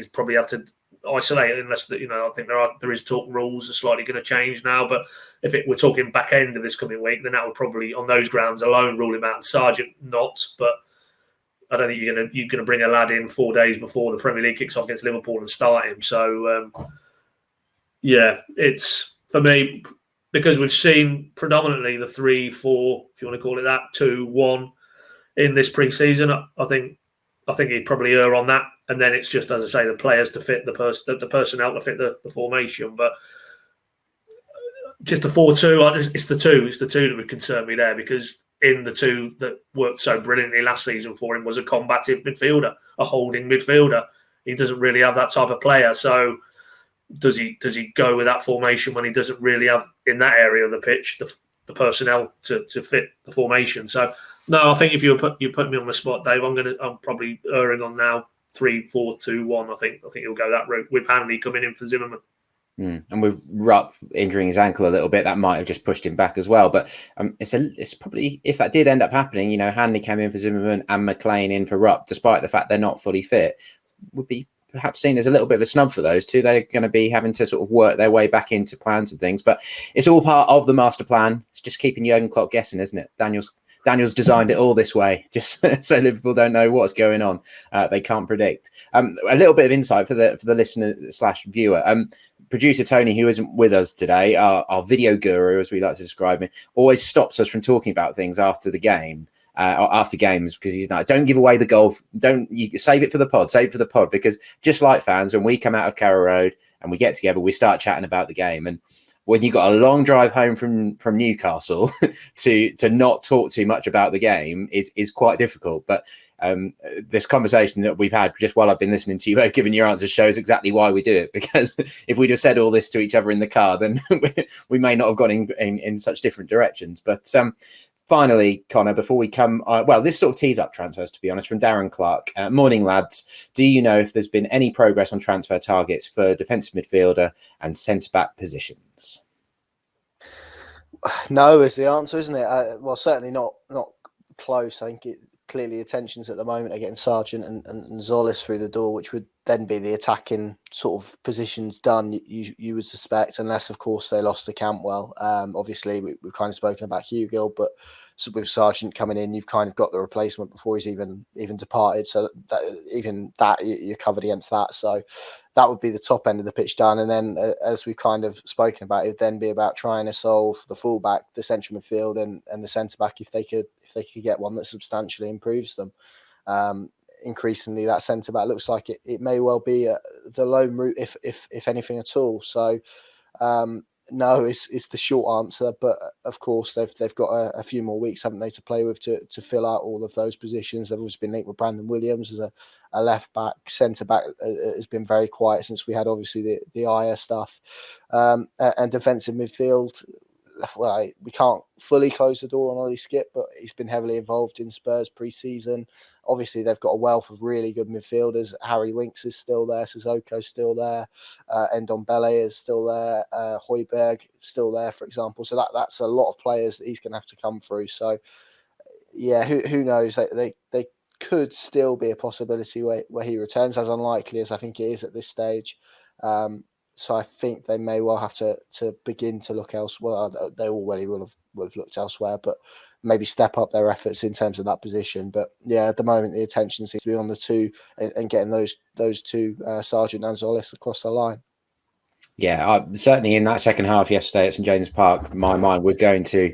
probably have to isolate it unless I think there is talk rules are slightly going to change now. But if we're talking back end of this coming week, then that would probably on those grounds alone rule him out. Sargent not, but I don't think you're going to bring a lad in 4 days before the Premier League kicks off against Liverpool and start him. So, it's for me because we've seen predominantly the 3-4, if you want to call it that, 2-1 in this pre-season. I think he'd probably err on that, and then it's just, as I say, the players to fit the personnel to fit the formation. But just the 4-2, it's the 2 that would concern me there, because in the 2 that worked so brilliantly last season for him was a combative midfielder, a holding midfielder. He doesn't really have that type of player. So does he go with that formation when he doesn't really have in that area of the pitch the personnel to fit the formation? So no, I think if you put me on the spot, Dave, I'm probably erring on now 3-4-2-1. I think he'll go that route with Hanley coming in for Zimmerman. And with Rupp injuring his ankle a little bit, that might have just pushed him back as well. But it's probably, if that did end up happening, Hanley came in for Zimmerman and McLean in for Rupp, despite the fact they're not fully fit, would be perhaps seen as a little bit of a snub for those two. They're going to be having to sort of work their way back into plans and things. But it's all part of the master plan. It's just keeping Jurgen Klopp guessing, isn't it? Daniel's designed it all this way, just so Liverpool don't know what's going on. They can't predict. A little bit of insight for the listener / viewer. Producer Tony, who isn't with us today, our video guru, as we like to describe him, always stops us from talking about things after the game, or after games, because he's like, don't give away the goal. You save it for the pod, because just like fans, when we come out of Carrow Road and we get together, we start chatting about the game. And when you got a long drive home from Newcastle, to not talk too much about the game is quite difficult. But this conversation that we've had just while I've been listening to you both giving your answers shows exactly why we do it. Because if we'd have said all this to each other in the car, then we may not have gone in such different directions. But finally, Connor, before we come, this sort of tees up transfers, to be honest, from Darren Clark. Morning, lads. Do you know if there's been any progress on transfer targets for defensive midfielder and centre-back positions? No is the answer, isn't it? Certainly not close. I think clearly attentions at the moment are getting Sargent and Zolis through the door, which would then be the attacking sort of positions done, you would suspect, unless, of course, they lost to Campwell. Obviously, we've kind of spoken about Hugill, but with Sargent coming in, you've kind of got the replacement before he's even departed. So you're covered against that. So that would be the top end of the pitch done. And then, as we've kind of spoken about, it would then be about trying to solve the fullback, the central midfield, and the centre back if they could get one that substantially improves them. Increasingly, that centre back looks like it may well be the lone route, if anything at all. So no, it's the short answer. But of course, they've got a few more weeks, haven't they, to play with to fill out all of those positions. They've always been linked with Brandon Williams as a left back. Centre back has been very quiet since we had obviously the Aya stuff, and defensive midfield. Well, we can't fully close the door on Ollie Skip, but he's been heavily involved in Spurs pre-season. Obviously, they've got a wealth of really good midfielders. Harry Winks is still there. Sissoko's still there. Ndombele is still there. Højbjerg still there, for example. So that's a lot of players that he's going to have to come through. So, yeah, who knows? They could still be a possibility where he returns, as unlikely as I think it is at this stage. So I think they may well have to begin to look elsewhere. They already will have looked elsewhere, but maybe step up their efforts in terms of that position. But yeah, at the moment the attention seems to be on the two and getting those two, Sargent and Zolis, across the line. Yeah, certainly in that second half yesterday at St James's Park, my mind was going to,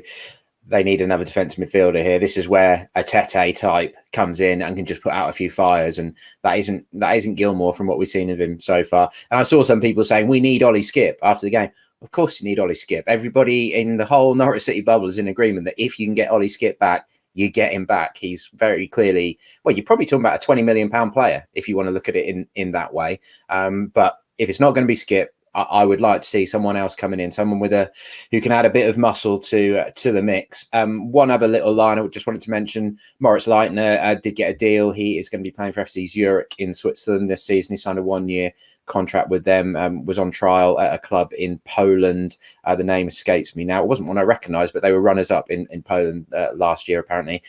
they need another defensive midfielder here. This is where a Tete type comes in and can just put out a few fires, and that isn't Gilmour from what we've seen of him so far. And I saw some people saying we need Ollie Skip after the game. Of course you need Ollie Skip. Everybody in the whole Norwich City bubble is in agreement that if you can get Ollie Skip back, you get him back. He's very clearly, well, you're probably talking about a £20 million player if you want to look at it in that way. But if it's not going to be Skip, I would like to see someone else coming in, someone who can add a bit of muscle to the mix. One other little line I just wanted to mention: Maurice Leitner did get a deal. He is going to be playing for FC Zurich in Switzerland this season. He signed a 1-year contract with them. Was on trial at a club in Poland. The name escapes me now. It wasn't one I recognised, but they were runners up in Poland last year. Apparently,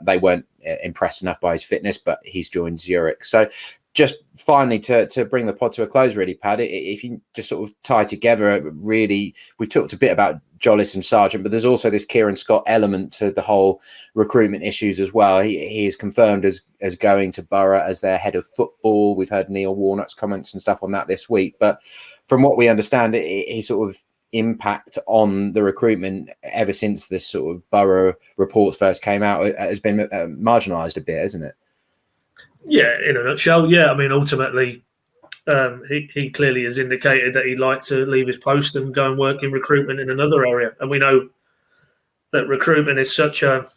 they weren't impressed enough by his fitness, but he's joined Zurich. So, just finally to bring the pod to a close, really, Pad, if you just sort of tie together, really, we talked a bit about Jollis and Sargent, but there's also this Kieran Scott element to the whole recruitment issues as well. He is confirmed as going to Borough as their head of football. We've heard Neil Warnock's comments and stuff on that this week. But from what we understand, his sort of impact on the recruitment ever since this sort of Borough reports first came out has been marginalised a bit, hasn't it? Yeah, in a nutshell, yeah. I mean, ultimately, he clearly has indicated that he'd like to leave his post and go and work in recruitment in another area. And we know that recruitment is such a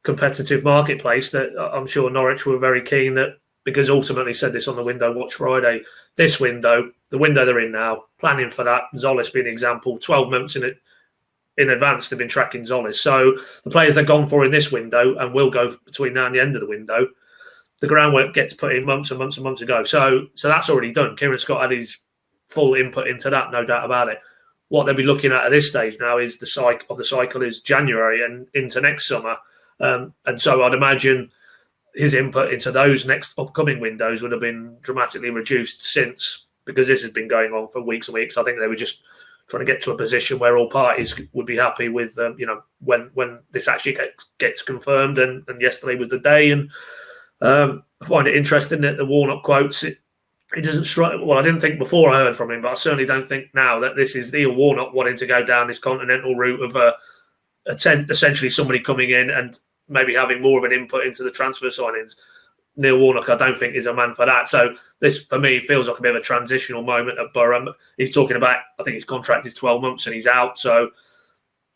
competitive marketplace that I'm sure Norwich were very keen that, because ultimately said this on the Window Watch Friday, this window, the window they're in now, planning for that, Zolis being an example, 12 months in advance they've been tracking Zolis. So the players they've gone for in this window and will go between now and the end of the window, the groundwork gets put in months and months and months ago. So that's already done. Kieran Scott had his full input into that, no doubt about it. What they'll be looking at this stage now is the cycle is January and into next summer. And so I'd imagine his input into those next upcoming windows would have been dramatically reduced since, because this has been going on for weeks and weeks. I think they were just trying to get to a position where all parties would be happy with, when this actually gets confirmed. And yesterday was the day. And I find it interesting that the Warnock quotes, it doesn't strike. Well, I didn't think before I heard from him, but I certainly don't think now that this is Neil Warnock wanting to go down this continental route of essentially somebody coming in and maybe having more of an input into the transfer signings. Neil Warnock, I don't think, is a man for that. So this, for me, feels like a bit of a transitional moment at Borough. He's talking about, I think his contract is 12 months and he's out. So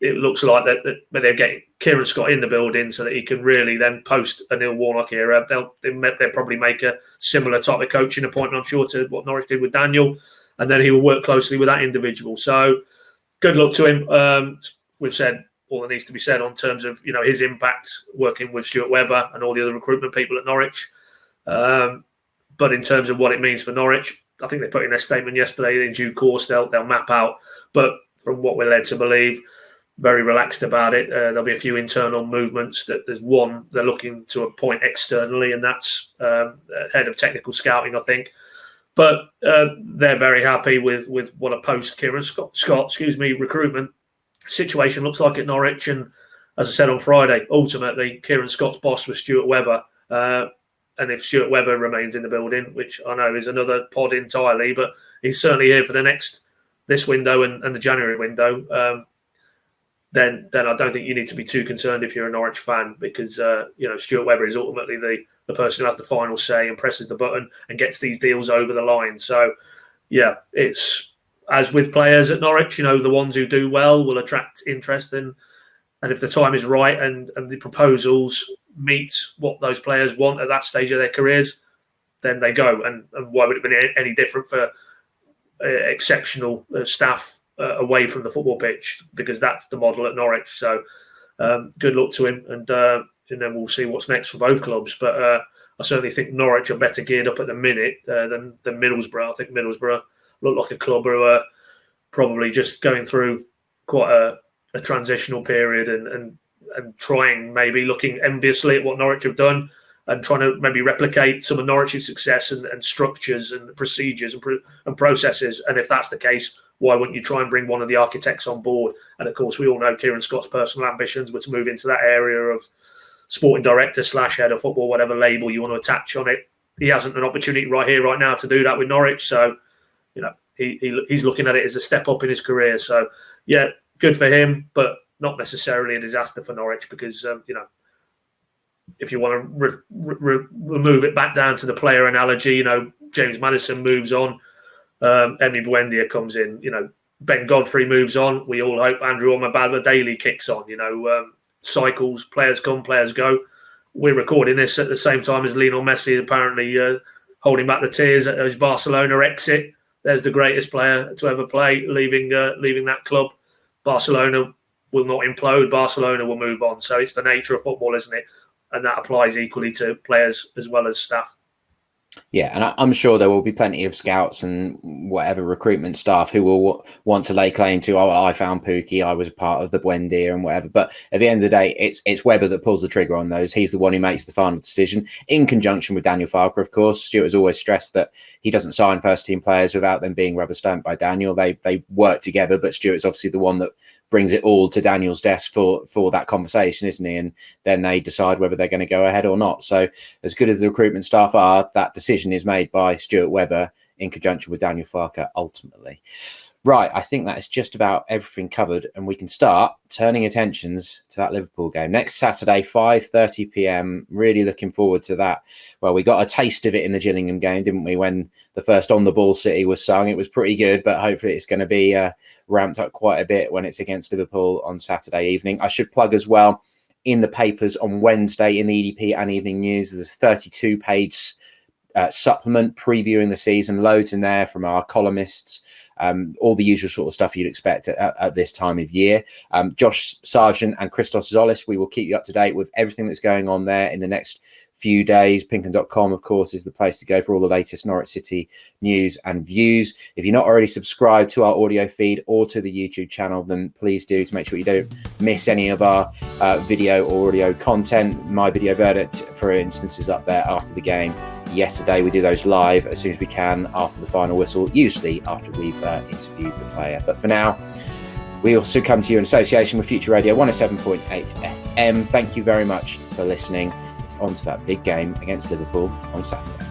it looks like that they're getting Kieran Scott in the building so that he can really then post a Neil Warnock era. They'll probably make a similar type of coaching appointment, I'm sure, to what Norwich did with Daniel, and then he will work closely with that individual. So good luck to him. We've said all that needs to be said on terms of his impact working with Stuart Webber and all the other recruitment people at Norwich. But in terms of what it means for Norwich, I think they put in their statement yesterday. In due course, they'll map out. But from what we're led to believe, very relaxed about it. There'll be a few internal movements. That there's one they're looking to appoint externally, and that's head of technical scouting, I think. But they're very happy with what a post Kieran Scott recruitment situation looks like at Norwich. And as I said on Friday, ultimately Kieran Scott's boss was Stuart Webber. And if Stuart Webber remains in the building, which I know is another pod entirely, but he's certainly here for this window and the January window. Then I don't think you need to be too concerned if you're a Norwich fan, because Stuart Webber is ultimately the person who has the final say and presses the button and gets these deals over the line. So yeah, it's as with players at Norwich, the ones who do well will attract interest, and if the time is right and the proposals meet what those players want at that stage of their careers, then they go. And why would it be any different for exceptional staff away from the football pitch? Because that's the model at Norwich. So good luck to him, and then we'll see what's next for both clubs. But I certainly think Norwich are better geared up at the minute than Middlesbrough. I think Middlesbrough look like a club who are probably just going through quite a transitional period and trying, maybe looking enviously at what Norwich have done and trying to maybe replicate some of Norwich's success and structures and procedures and processes. And if that's the case, why wouldn't you try and bring one of the architects on board? And of course, we all know Kieran Scott's personal ambitions were to move into that area of sporting director / head of football, whatever label you want to attach on it. He hasn't an opportunity right here, right now to do that with Norwich. So, he's looking at it as a step up in his career. So, yeah, good for him, but not necessarily a disaster for Norwich because, if you want to remove it back down to the player analogy, James Maddison moves on. Emi Buendia comes in. Ben Godfrey moves on. We all hope Andrew Omabala Daly kicks on. Cycles, players come, players go. We're recording this at the same time as Lionel Messi apparently holding back the tears at his Barcelona exit. There's the greatest player to ever play, leaving that club. Barcelona will not implode. Barcelona will move on. So it's the nature of football, isn't it? And that applies equally to players as well as staff. Yeah, and I'm sure there will be plenty of scouts and whatever recruitment staff who will want to lay claim to, I found Pookie, I was a part of the Buendia and whatever. But at the end of the day, it's Webber that pulls the trigger on those. He's the one who makes the final decision in conjunction with Daniel Farker, of course. Stuart has always stressed that he doesn't sign first-team players without them being rubber stamped by Daniel. They work together, but Stuart's obviously the one that brings it all to Daniel's desk for that conversation, isn't he? And then they decide whether they're going to go ahead or not. So as good as the recruitment staff are, that decision is made by Stuart Webber in conjunction with Daniel Farker ultimately. Right, I think that is just about everything covered, and we can start turning attentions to that Liverpool game next Saturday, 5:30 p.m. Really looking forward to that. Well, we got a taste of it in the Gillingham game, didn't we? When the first On the Ball City was sung, it was pretty good, but hopefully it's going to be ramped up quite a bit when it's against Liverpool on Saturday evening. I should plug as well, in the papers on Wednesday in the EDP and Evening News, there's a 32-page supplement previewing the season, loads in there from our columnists. All the usual sort of stuff you'd expect at this time of year. Josh Sargent and Christos Zolis, we will keep you up to date with everything that's going on there in the next few days. PinkUn.com, of course, is the place to go for all the latest Norwich City news and views. If you're not already subscribed to our audio feed or to the YouTube channel, then please do, to make sure you don't miss any of our video or audio content. My video verdict, for instance, is up there after the game yesterday. We do those live as soon as we can after the final whistle, usually after we've interviewed the player. But for now, we also come to you in association with Future Radio 107.8 FM. Thank you very much for listening. It's on to that big game against Liverpool on Saturday.